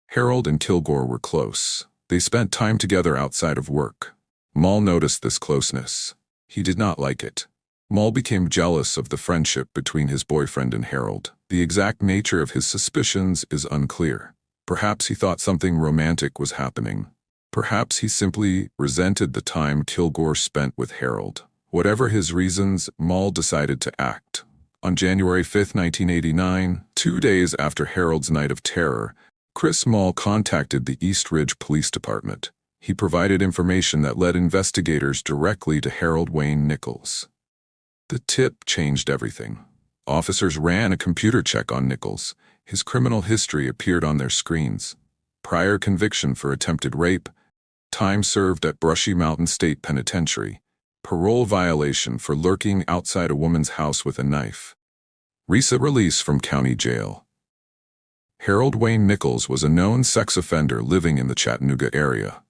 Harold and Kilgore were close. They spent time together outside of work. Mull noticed this closeness. He did not like it. Mull became jealous of the friendship between his boyfriend and Harold. The exact nature of his suspicions is unclear. Perhaps he thought something romantic was happening. Perhaps he simply resented the time Kilgore spent with Harold. Whatever his reasons, Mull decided to act. On January 5, 1989, 2 days after Harold's night of terror, Chris Mull contacted the East Ridge Police Department. He provided information that led investigators directly to Harold Wayne Nichols. The tip changed everything. Officers ran a computer check on Nichols. His criminal history appeared on their screens. Prior conviction for attempted rape, time served at Brushy Mountain State Penitentiary, parole violation for lurking outside a woman's house with a knife, recent release from county jail. Harold Wayne Nichols was a known sex offender living in the Chattanooga area.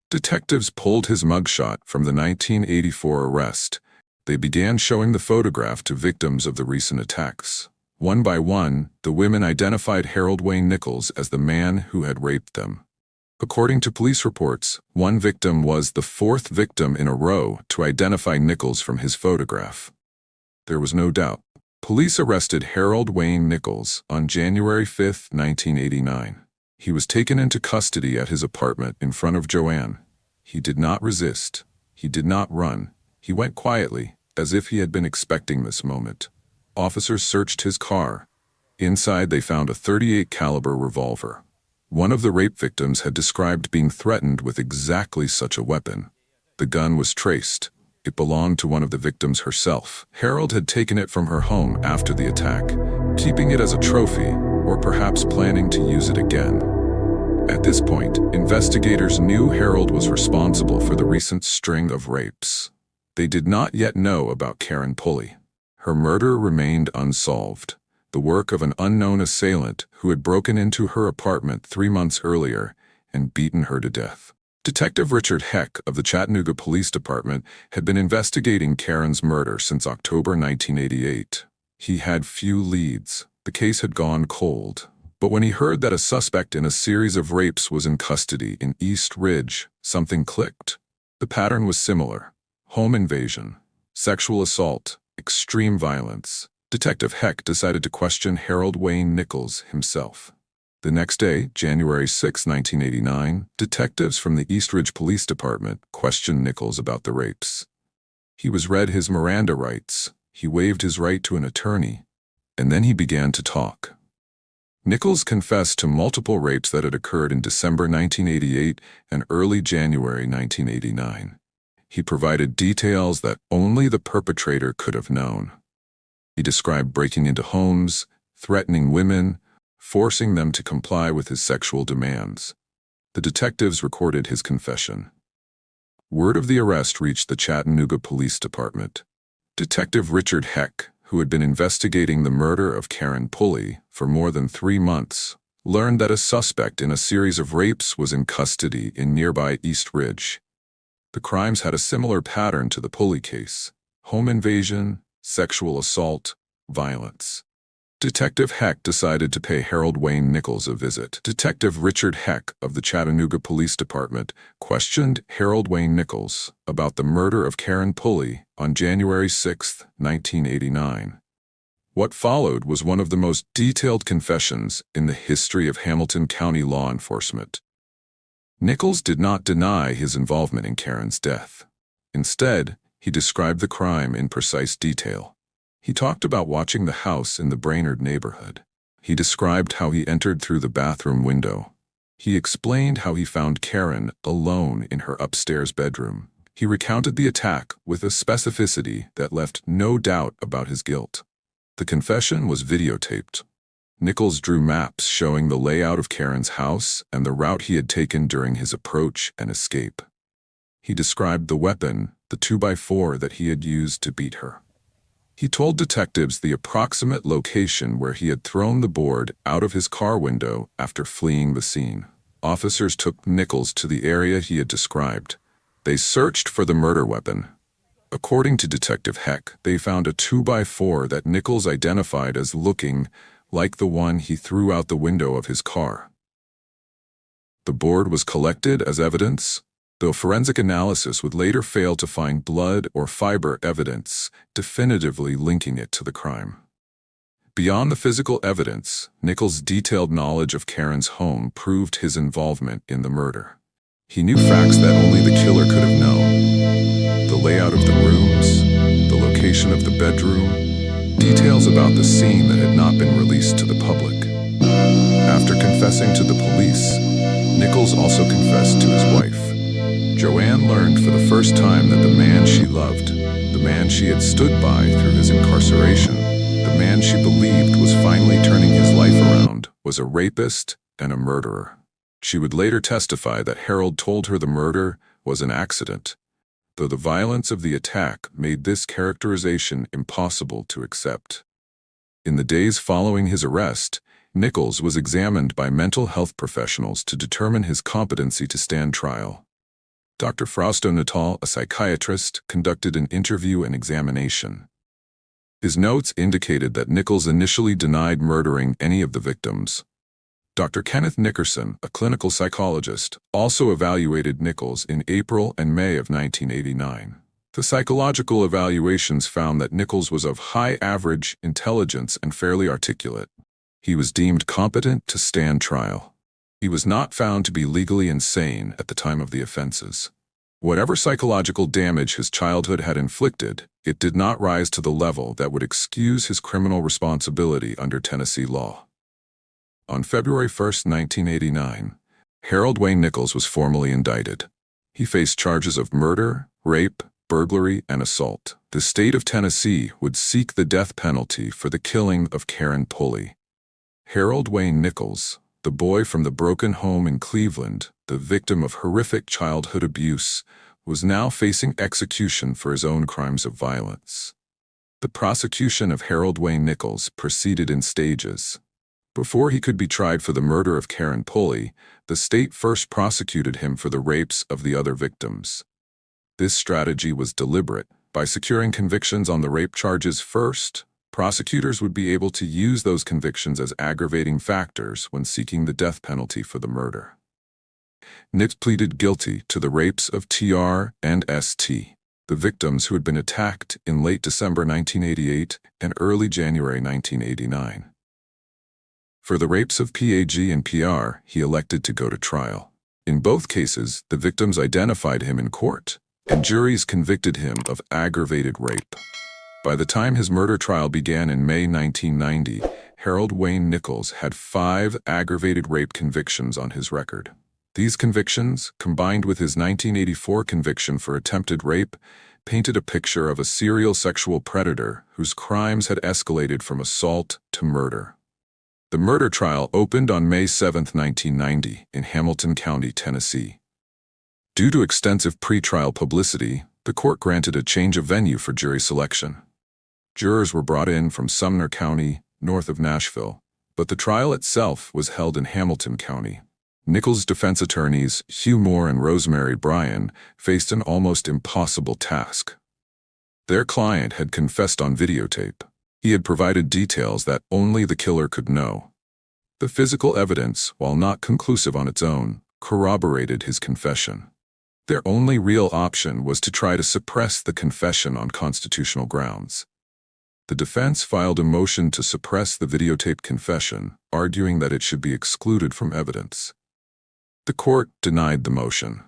Detectives pulled his mugshot from the 1984 arrest. They began showing the photograph to victims of the recent attacks. One by one, the women identified Harold Wayne Nichols as the man who had raped them. According to police reports, one victim was the fourth victim in a row to identify Nichols from his photograph. There was no doubt. Police arrested Harold Wayne Nichols on January 5, 1989. He was taken into custody at his apartment in front of Joanne. He did not resist. He did not run. He went quietly, as if he had been expecting this moment. Officers searched his car. Inside, they found a .38 caliber revolver. One of the rape victims had described being threatened with exactly such a weapon. The gun was traced. It belonged to one of the victims herself. Harold had taken it from her home after the attack, keeping it as a trophy, or perhaps planning to use it again. At this point, investigators knew Harold was responsible for the recent string of rapes. They did not yet know about Karen Pulley. Her murder remained unsolved. The work of an unknown assailant who had broken into her apartment 3 months earlier and beaten her to death. Detective Richard Heck of the Chattanooga Police Department had been investigating Karen's murder since October 1988. He had few leads. The case had gone cold. But when he heard that a suspect in a series of rapes was in custody in East Ridge, something clicked. The pattern was similar: home invasion, sexual assault, extreme violence. Detective Heck decided to question Harold Wayne Nichols himself. The next day, January 6, 1989, detectives from the East Ridge Police Department questioned Nichols about the rapes. He was read his Miranda rights, he waived his right to an attorney, and then he began to talk. Nichols confessed to multiple rapes that had occurred in December 1988 and early January 1989. He provided details that only the perpetrator could have known. He described breaking into homes, threatening women, forcing them to comply with his sexual demands. The detectives recorded his confession. Word of the arrest reached the Chattanooga Police Department. Detective Richard Heck, who had been investigating the murder of Karen Pulley for more than 3 months, learned that a suspect in a series of rapes was in custody in nearby East Ridge. The crimes had a similar pattern to the Pulley case: home invasion, sexual assault, violence. Detective Heck decided to pay Harold Wayne Nichols a visit. Detective Richard Heck of the Chattanooga Police Department questioned Harold Wayne Nichols about the murder of Karen Pulley on January 6, 1989. What followed was one of the most detailed confessions in the history of Hamilton County law enforcement. Nichols did not deny his involvement in Karen's death. Instead, he described the crime in precise detail. He talked about watching the house in the Brainerd neighborhood. He described how he entered through the bathroom window. He explained how he found Karen alone in her upstairs bedroom. He recounted the attack with a specificity that left no doubt about his guilt. The confession was videotaped. Nichols drew maps showing the layout of Karen's house and the route he had taken during his approach and escape. He described the weapon, the 2x4 that he had used to beat her. He told detectives the approximate location where he had thrown the board out of his car window after fleeing the scene. Officers took Nichols to the area he had described. They searched for the murder weapon. According to Detective Heck, they found a 2x4 that Nichols identified as looking like the one he threw out the window of his car. The board was collected as evidence, though forensic analysis would later fail to find blood or fiber evidence definitively linking it to the crime. Beyond the physical evidence, Nichols' detailed knowledge of Karen's home proved his involvement in the murder. He knew facts that only the killer could have known: the layout of the rooms, the location of the bedroom, details about the scene that had not been released to the public. After confessing to the police, Nichols also confessed to his wife. Joanne learned for the first time that the man she loved, the man she had stood by through his incarceration, the man she believed was finally turning his life around, was a rapist and a murderer. She would later testify that Harold told her the murder was an accident, though the violence of the attack made this characterization impossible to accept. In the days following his arrest, Nichols was examined by mental health professionals to determine his competency to stand trial. Dr. Frausto Natal, a psychiatrist, conducted an interview and examination. His notes indicated that Nichols initially denied murdering any of the victims. Dr. Kenneth Nickerson, a clinical psychologist, also evaluated Nichols in April and May of 1989. The psychological evaluations found that Nichols was of high average intelligence and fairly articulate. He was deemed competent to stand trial. He was not found to be legally insane at the time of the offenses. Whatever psychological damage his childhood had inflicted, it did not rise to the level that would excuse his criminal responsibility under Tennessee law. On February 1, 1989, Harold Wayne Nichols was formally indicted. He faced charges of murder, rape, burglary, and assault. The state of Tennessee would seek the death penalty for the killing of Karen Pulley. Harold Wayne Nichols, the boy from the broken home in Cleveland, the victim of horrific childhood abuse, was now facing execution for his own crimes of violence. The prosecution of Harold Wayne Nichols proceeded in stages. Before he could be tried for the murder of Karen Pulley, the state first prosecuted him for the rapes of the other victims. This strategy was deliberate. By securing convictions on the rape charges first, prosecutors would be able to use those convictions as aggravating factors when seeking the death penalty for the murder. Nichols pleaded guilty to the rapes of TR and ST, the victims who had been attacked in late December 1988 and early January 1989. For the rapes of PAG and PR, he elected to go to trial. In both cases, the victims identified him in court. and juries convicted him of aggravated rape. By the time his murder trial began in May 1990, Harold Wayne Nichols had 5 aggravated rape convictions on his record. These convictions, combined with his 1984 conviction for attempted rape, painted a picture of a serial sexual predator whose crimes had escalated from assault to murder. The murder trial opened on May 7, 1990, in Hamilton County, Tennessee. Due to extensive pretrial publicity, the court granted a change of venue for jury selection. Jurors were brought in from Sumner County, north of Nashville, but the trial itself was held in Hamilton County. Nichols' defense attorneys, Hugh Moore and Rosemary Bryan, faced an almost impossible task. Their client had confessed on videotape. He had provided details that only the killer could know. The physical evidence, while not conclusive on its own, corroborated his confession. Their only real option was to try to suppress the confession on constitutional grounds. The defense filed a motion to suppress the videotaped confession, arguing that it should be excluded from evidence. The court denied the motion.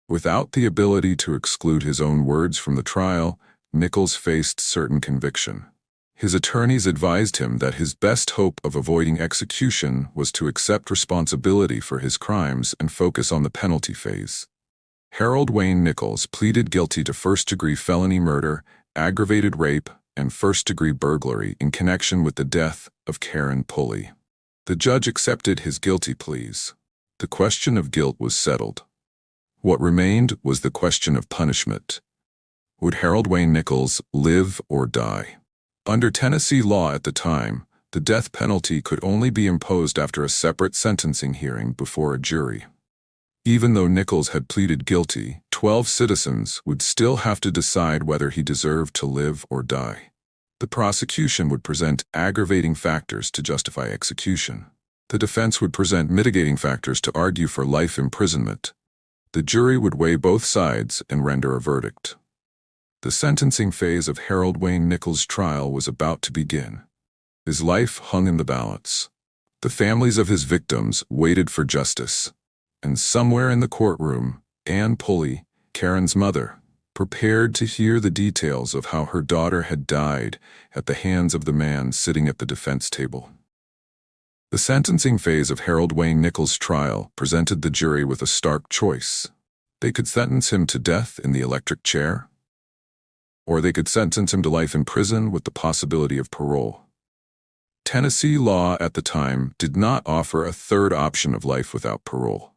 Without the ability to exclude his own words from the trial, Nichols faced certain conviction. His attorneys advised him that his best hope of avoiding execution was to accept responsibility for his crimes and focus on the penalty phase. Harold Wayne Nichols pleaded guilty to first-degree felony murder, aggravated rape, and first-degree burglary in connection with the death of Karen Pulley. The judge accepted his guilty pleas. The question of guilt was settled. What remained was the question of punishment. Would Harold Wayne Nichols live or die? Under Tennessee law at the time, the death penalty could only be imposed after a separate sentencing hearing before a jury. Even though Nichols had pleaded guilty, 12 citizens would still have to decide whether he deserved to live or die. The prosecution would present aggravating factors to justify execution. The defense would present mitigating factors to argue for life imprisonment. The jury would weigh both sides and render a verdict. The sentencing phase of Harold Wayne Nichols' trial was about to begin. His life hung in the balance. The families of his victims waited for justice. And somewhere in the courtroom, Ann Pulley, Karen's mother, prepared to hear the details of how her daughter had died at the hands of the man sitting at the defense table. The sentencing phase of Harold Wayne Nichols' trial presented the jury with a stark choice. They could sentence him to death in the electric chair, or they could sentence him to life in prison with the possibility of parole. Tennessee law at the time did not offer a third option of life without parole.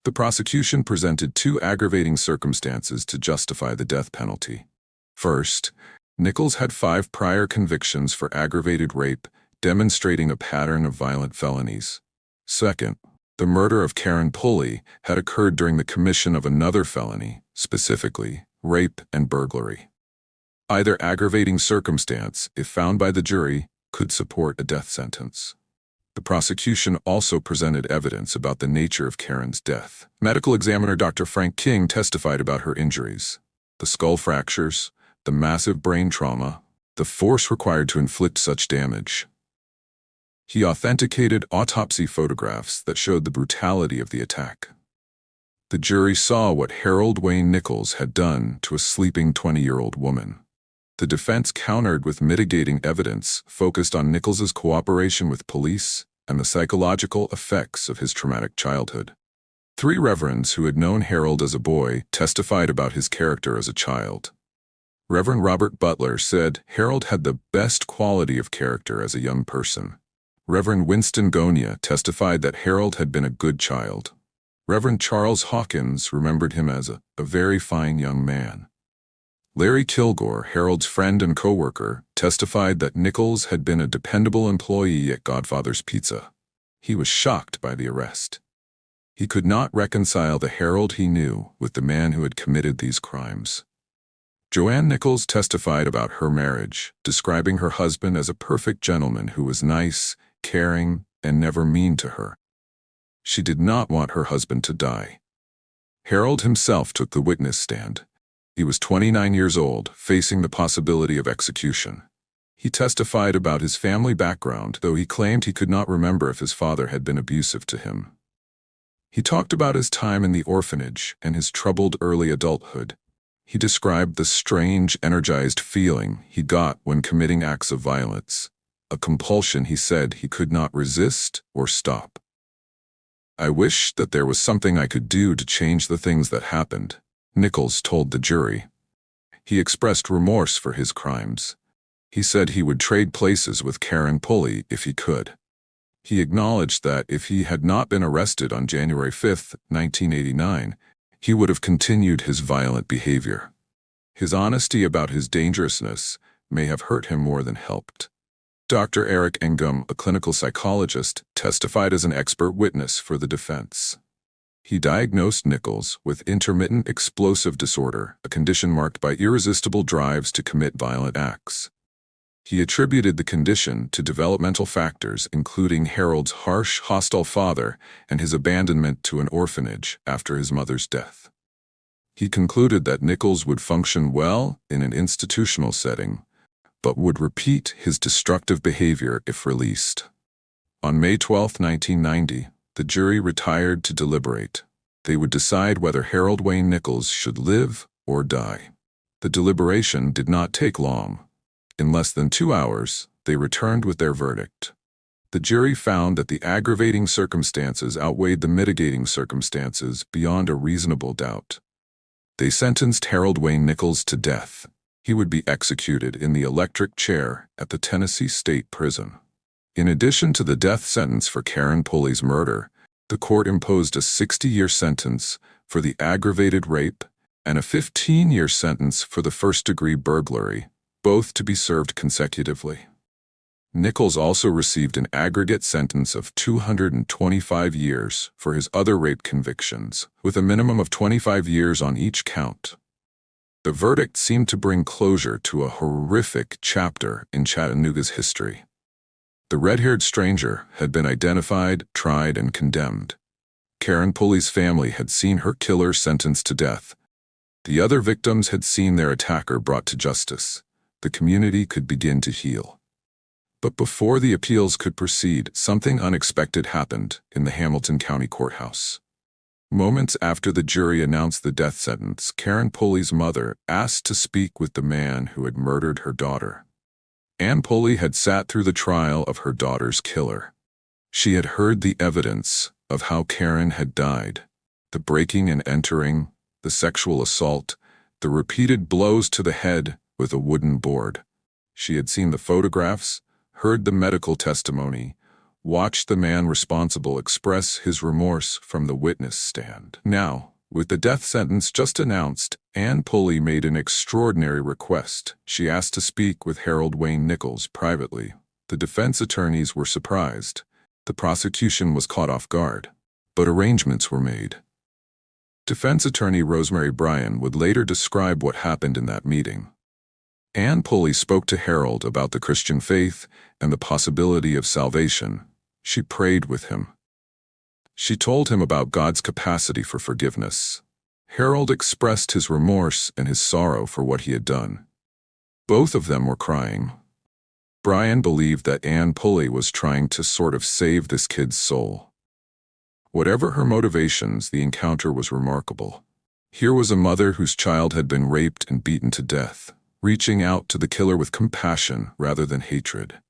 The prosecution presented 2 aggravating circumstances to justify the death penalty. First, Nichols had 5 prior convictions for aggravated rape, demonstrating a pattern of violent felonies. Second, the murder of Karen Pulley had occurred during the commission of another felony, specifically rape and burglary. Either aggravating circumstance, if found by the jury, could support a death sentence. The prosecution also presented evidence about the nature of Karen's death. Medical examiner Dr. Frank King testified about her injuries: the skull fractures, the massive brain trauma, the force required to inflict such damage. He authenticated autopsy photographs that showed the brutality of the attack. The jury saw what Harold Wayne Nichols had done to a sleeping 20-year-old woman. The defense countered with mitigating evidence focused on Nichols's cooperation with police and the psychological effects of his traumatic childhood. 3 reverends who had known Harold as a boy testified about his character as a child. Reverend Robert Butler said Harold had the best quality of character as a young person. Reverend Winston Gonia testified that Harold had been a good child. Reverend Charles Hawkins remembered him as a very fine young man. Larry Kilgore, Harold's friend and co-worker, testified that Nichols had been a dependable employee at Godfather's Pizza. He was shocked by the arrest. He could not reconcile the Harold he knew with the man who had committed these crimes. Joanne Nichols testified about her marriage, describing her husband as a perfect gentleman who was nice, caring, and never mean to her. She did not want her husband to die. Harold himself took the witness stand. He was 29 years old, facing the possibility of execution. He testified about his family background, though he claimed he could not remember if his father had been abusive to him. He talked about his time in the orphanage and his troubled early adulthood. He described the strange, energized feeling he got when committing acts of violence, a compulsion he said he could not resist or stop. "I wish that there was something I could do to change the things that happened," Nichols told the jury. He expressed remorse for his crimes. He said he would trade places with Karen Pulley if he could. He acknowledged that if he had not been arrested on January 5, 1989, he would have continued his violent behavior. His honesty about his dangerousness may have hurt him more than helped. Dr. Eric Engum, a clinical psychologist, testified as an expert witness for the defense. He diagnosed Nichols with intermittent explosive disorder, a condition marked by irresistible drives to commit violent acts. He attributed the condition to developmental factors including Harold's harsh, hostile father and his abandonment to an orphanage after his mother's death. He concluded that Nichols would function well in an institutional setting, but would repeat his destructive behavior if released. On May 12, 1990, the jury retired to deliberate. They would decide whether Harold Wayne Nichols should live or die. The deliberation did not take long. In less than 2 hours, they returned with their verdict. The jury found that the aggravating circumstances outweighed the mitigating circumstances beyond a reasonable doubt. They sentenced Harold Wayne Nichols to death. He would be executed in the electric chair at the Tennessee State Prison. In addition to the death sentence for Karen Pulley's murder, the court imposed a 60-year sentence for the aggravated rape and a 15-year sentence for the first-degree burglary, both to be served consecutively. Nichols also received an aggregate sentence of 225 years for his other rape convictions, with a minimum of 25 years on each count. The verdict seemed to bring closure to a horrific chapter in Chattanooga's history. The red-haired stranger had been identified, tried, and condemned. Karen Pulley's family had seen her killer sentenced to death. The other victims had seen their attacker brought to justice. The community could begin to heal. But before the appeals could proceed, something unexpected happened in the Hamilton County Courthouse. Moments after the jury announced the death sentence, Karen Pulley's mother asked to speak with the man who had murdered her daughter. Ann Pulley had sat through the trial of her daughter's killer. She had heard the evidence of how Karen had died, the breaking and entering, the sexual assault, the repeated blows to the head with a wooden board. She had seen the photographs, heard the medical testimony, watched the man responsible express his remorse from the witness stand. Now, with the death sentence just announced, Ann Pulley made an extraordinary request. She asked to speak with Harold Wayne Nichols privately. The defense attorneys were surprised. The prosecution was caught off guard. But arrangements were made. Defense attorney Rosemary Bryan would later describe what happened in that meeting. Ann Pulley spoke to Harold about the Christian faith and the possibility of salvation. She prayed with him. She told him about God's capacity for forgiveness. Harold expressed his remorse and his sorrow for what he had done. Both of them were crying. Bryan believed that Ann Pulley was trying to sort of save this kid's soul. Whatever her motivations, the encounter was remarkable. Here was a mother whose child had been raped and beaten to death, reaching out to the killer with compassion rather than hatred.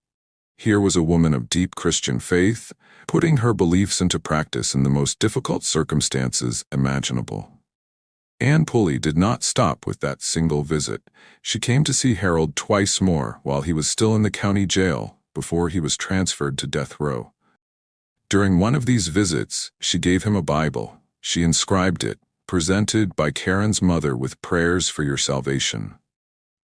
Here was a woman of deep Christian faith, putting her beliefs into practice in the most difficult circumstances imaginable. Ann Pulley did not stop with that single visit. She came to see Harold twice more while he was still in the county jail before he was transferred to death row. During one of these visits, she gave him a Bible. She inscribed it, presented by Karen's mother with prayers for your salvation.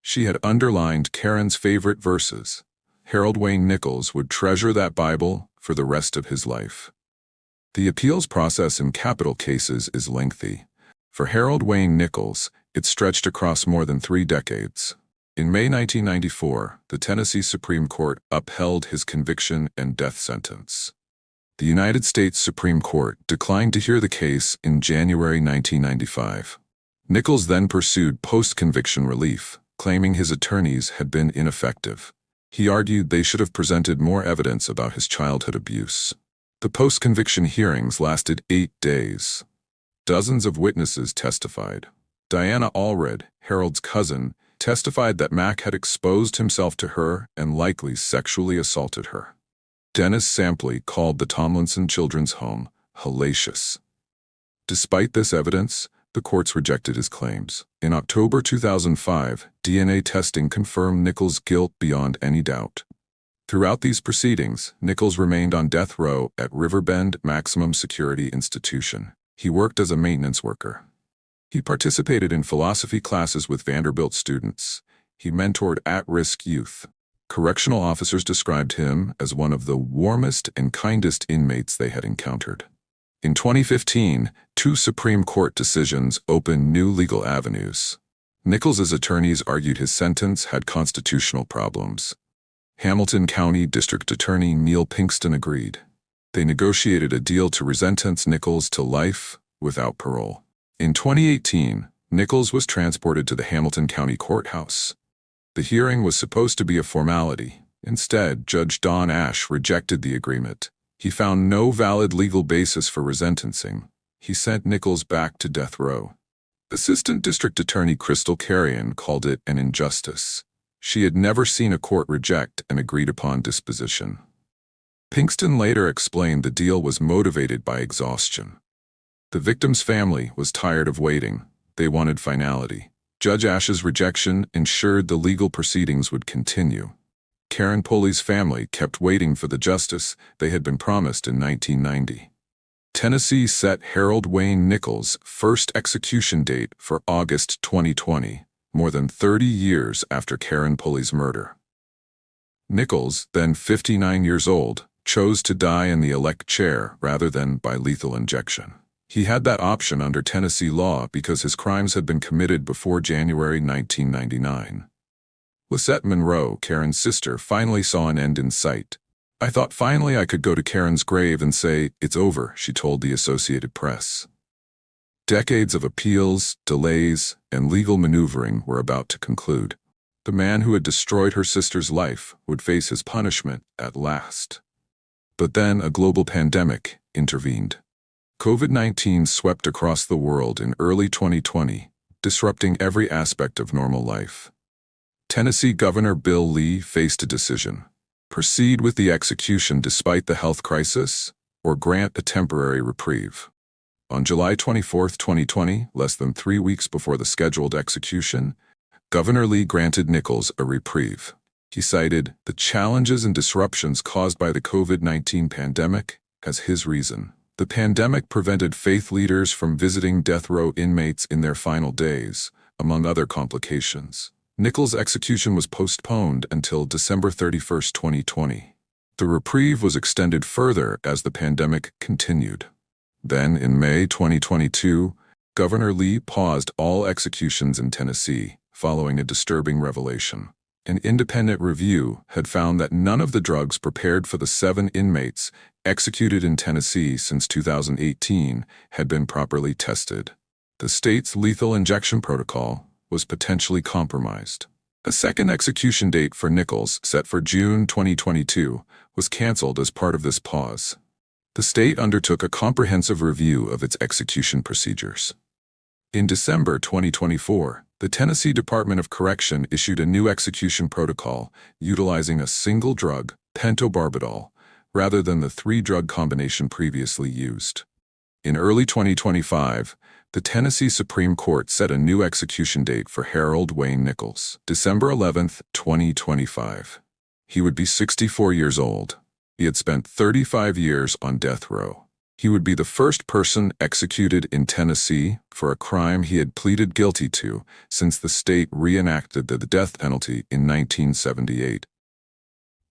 She had underlined Karen's favorite verses. Harold Wayne Nichols would treasure that Bible for the rest of his life. The appeals process in capital cases is lengthy. For Harold Wayne Nichols, it stretched across more than 3 decades. In May 1994, the Tennessee Supreme Court upheld his conviction and death sentence. The United States Supreme Court declined to hear the case in January 1995. Nichols then pursued post-conviction relief, claiming his attorneys had been ineffective. He argued they should have presented more evidence about his childhood abuse. The post-conviction hearings lasted 8 days. Dozens of witnesses testified. Diana Allred, Harold's cousin, testified that Mac had exposed himself to her and likely sexually assaulted her. Dennis Sampley called the Tomlinson Children's Home hellacious. Despite this evidence, the courts rejected his claims. In October 2005, DNA testing confirmed Nichols' guilt beyond any doubt. Throughout these proceedings, Nichols remained on death row at Riverbend Maximum Security Institution. He worked as a maintenance worker. He participated in philosophy classes with Vanderbilt students. He mentored at-risk youth. Correctional officers described him as one of the warmest and kindest inmates they had encountered. In 2015, 2 Supreme Court decisions opened new legal avenues. Nichols' attorneys argued his sentence had constitutional problems. Hamilton County District Attorney Neil Pinkston agreed. They negotiated a deal to resentence Nichols to life without parole. In 2018, Nichols was transported to the Hamilton County Courthouse. The hearing was supposed to be a formality. Instead, Judge Don Ash rejected the agreement. He found no valid legal basis for resentencing. He sent Nichols back to death row. Assistant District Attorney Crystal Carrion called it an injustice. She had never seen a court reject an agreed-upon disposition. Pinkston later explained the deal was motivated by exhaustion. The victim's family was tired of waiting. They wanted finality. Judge Ash's rejection ensured the legal proceedings would continue. Karen Pulley's family kept waiting for the justice they had been promised in 1990. Tennessee set Harold Wayne Nichols' first execution date for August 2020, more than 30 years after Karen Pulley's murder. Nichols, then 59 years old, chose to die in the elect chair rather than by lethal injection. He had that option under Tennessee law because his crimes had been committed before January 1999. Lisette Monroe, Karen's sister, finally saw an end in sight. "I thought finally I could go to Karen's grave and say, 'It's over,'" she told the Associated Press. Decades of appeals, delays, and legal maneuvering were about to conclude. The man who had destroyed her sister's life would face his punishment at last. But then a global pandemic intervened. COVID-19 swept across the world in early 2020, disrupting every aspect of normal life. Tennessee Governor Bill Lee faced a decision: proceed with the execution despite the health crisis, or grant a temporary reprieve. On July 24, 2020, less than 3 weeks before the scheduled execution, Governor Lee granted Nichols a reprieve. He cited the challenges and disruptions caused by the COVID-19 pandemic as his reason. The pandemic prevented faith leaders from visiting death row inmates in their final days, among other complications. Nichols' execution was postponed until December 31, 2020. The reprieve was extended further as the pandemic continued. Then, in May 2022, Governor Lee paused all executions in Tennessee, following a disturbing revelation. An independent review had found that none of the drugs prepared for the 7 inmates executed in Tennessee since 2018 had been properly tested. The state's lethal injection protocol was potentially compromised. A second execution date for Nichols, set for June 2022, was canceled as part of this pause. The state undertook a comprehensive review of its execution procedures. In December 2024, the Tennessee Department of Correction issued a new execution protocol utilizing a single drug, pentobarbital, rather than the 3-drug combination previously used. In early 2025, the Tennessee Supreme Court set a new execution date for Harold Wayne Nichols, December 11, 2025. He would be 64 years old. He had spent 35 years on death row. He would be the first person executed in Tennessee for a crime he had pleaded guilty to since the state reenacted the death penalty in 1978.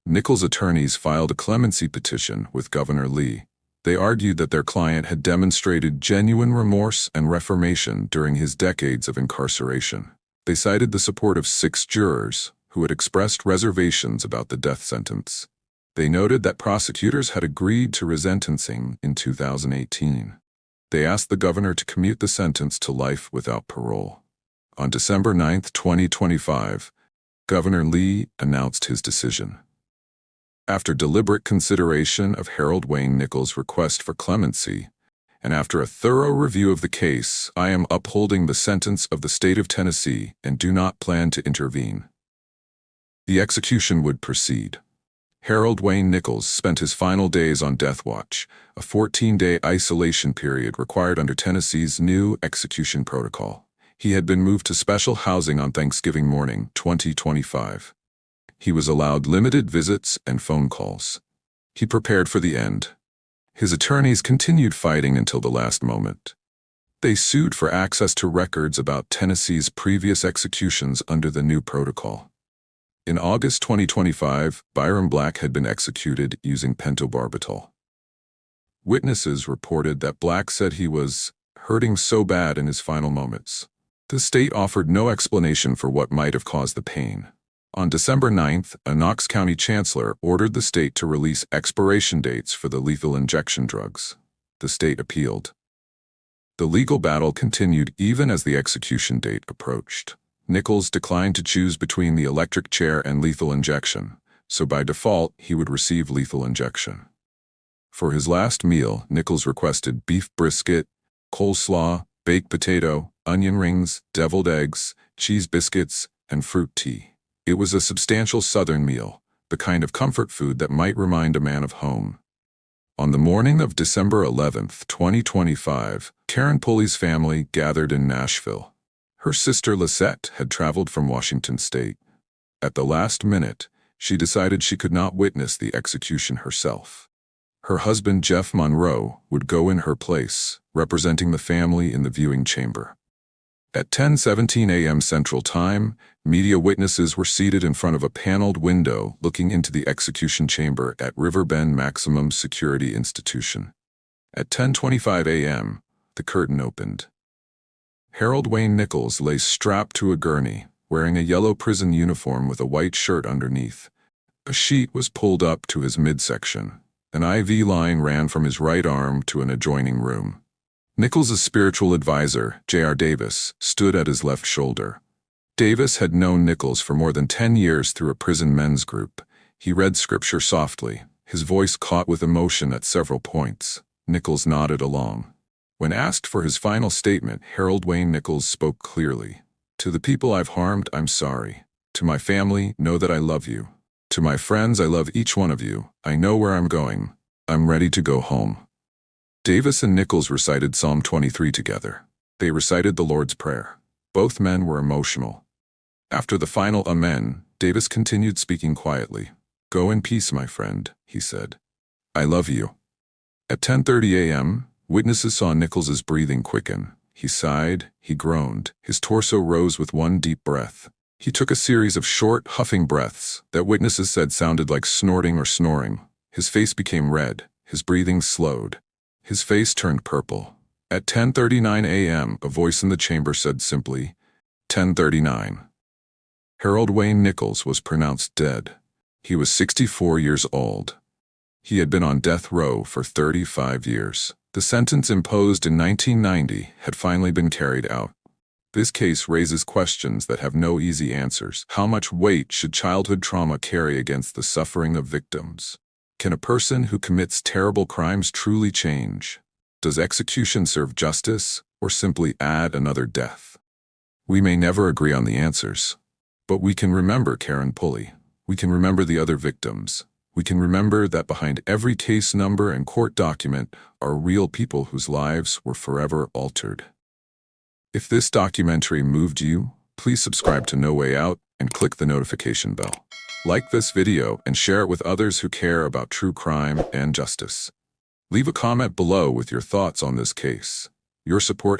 Nichols' attorneys filed a clemency petition with Governor Lee. They argued that their client had demonstrated genuine remorse and reformation during his decades of incarceration. They cited the support of 6 jurors who had expressed reservations about the death sentence. They noted that prosecutors had agreed to resentencing in 2018. They asked the governor to commute the sentence to life without parole. On December 9, 2025, Governor Lee announced his decision. After deliberate consideration of Harold Wayne Nichols' request for clemency, and after a thorough review of the case, I am upholding the sentence of the state of Tennessee and do not plan to intervene. The execution would proceed. Harold Wayne Nichols spent his final days on death watch, a 14-day isolation period required under Tennessee's new execution protocol. He had been moved to special housing on Thanksgiving morning, 2025. He was allowed limited visits and phone calls. He prepared for the end. His attorneys continued fighting until the last moment. They sued for access to records about Tennessee's previous executions under the new protocol. In August 2025, Byron Black had been executed using pentobarbital. Witnesses reported that Black said he was hurting so bad in his final moments. The state offered no explanation for what might have caused the pain. On December 9th, a Knox County chancellor ordered the state to release expiration dates for the lethal injection drugs. The state appealed. The legal battle continued even as the execution date approached. Nichols declined to choose between the electric chair and lethal injection, so by default he would receive lethal injection. For his last meal, Nichols requested beef brisket, coleslaw, baked potato, onion rings, deviled eggs, cheese biscuits, and fruit tea. It was a substantial Southern meal, the kind of comfort food that might remind a man of home. On the morning of December 11th, 2025, Karen Pulley's family gathered in Nashville. Her sister Lisette had traveled from Washington State. At the last minute, she decided she could not witness the execution herself. Her husband Jeff Monroe would go in her place, representing the family in the viewing chamber. At 10:17 a.m. Central Time, media witnesses were seated in front of a paneled window looking into the execution chamber at Riverbend Maximum Security Institution. At 10:25 a.m., the curtain opened. Harold Wayne Nichols lay strapped to a gurney, wearing a yellow prison uniform with a white shirt underneath. A sheet was pulled up to his midsection. An IV line ran from his right arm to an adjoining room. Nichols' spiritual advisor, J.R. Davis, stood at his left shoulder. Davis had known Nichols for more than 10 years through a prison men's group. He read scripture softly, his voice caught with emotion at several points. Nichols nodded along. When asked for his final statement, Harold Wayne Nichols spoke clearly. "To the people I've harmed, I'm sorry. To my family, know that I love you. To my friends, I love each one of you. I know where I'm going. I'm ready to go home." Davis and Nichols recited Psalm 23 together. They recited the Lord's Prayer. Both men were emotional. After the final Amen, Davis continued speaking quietly. "Go in peace, my friend," he said. "I love you." At 10:30 a.m., witnesses saw Nichols' breathing quicken. He sighed, he groaned. His torso rose with one deep breath. He took a series of short, huffing breaths that witnesses said sounded like snorting or snoring. His face became red. His breathing slowed. His face turned purple. At 10:39 a.m., a voice in the chamber said simply, 10:39. Harold Wayne Nichols was pronounced dead. He was 64 years old. He had been on death row for 35 years. The sentence imposed in 1990 had finally been carried out. This case raises questions that have no easy answers. How much weight should childhood trauma carry against the suffering of victims? Can a person who commits terrible crimes truly change? Does execution serve justice or simply add another death? We may never agree on the answers, but we can remember Karen Pulley. We can remember the other victims. We can remember that behind every case number and court document are real people whose lives were forever altered. If this documentary moved you, please subscribe to No Way Out and click the notification bell. Like this video and share it with others who care about true crime and justice. Leave a comment below with your thoughts on this case. Your support helps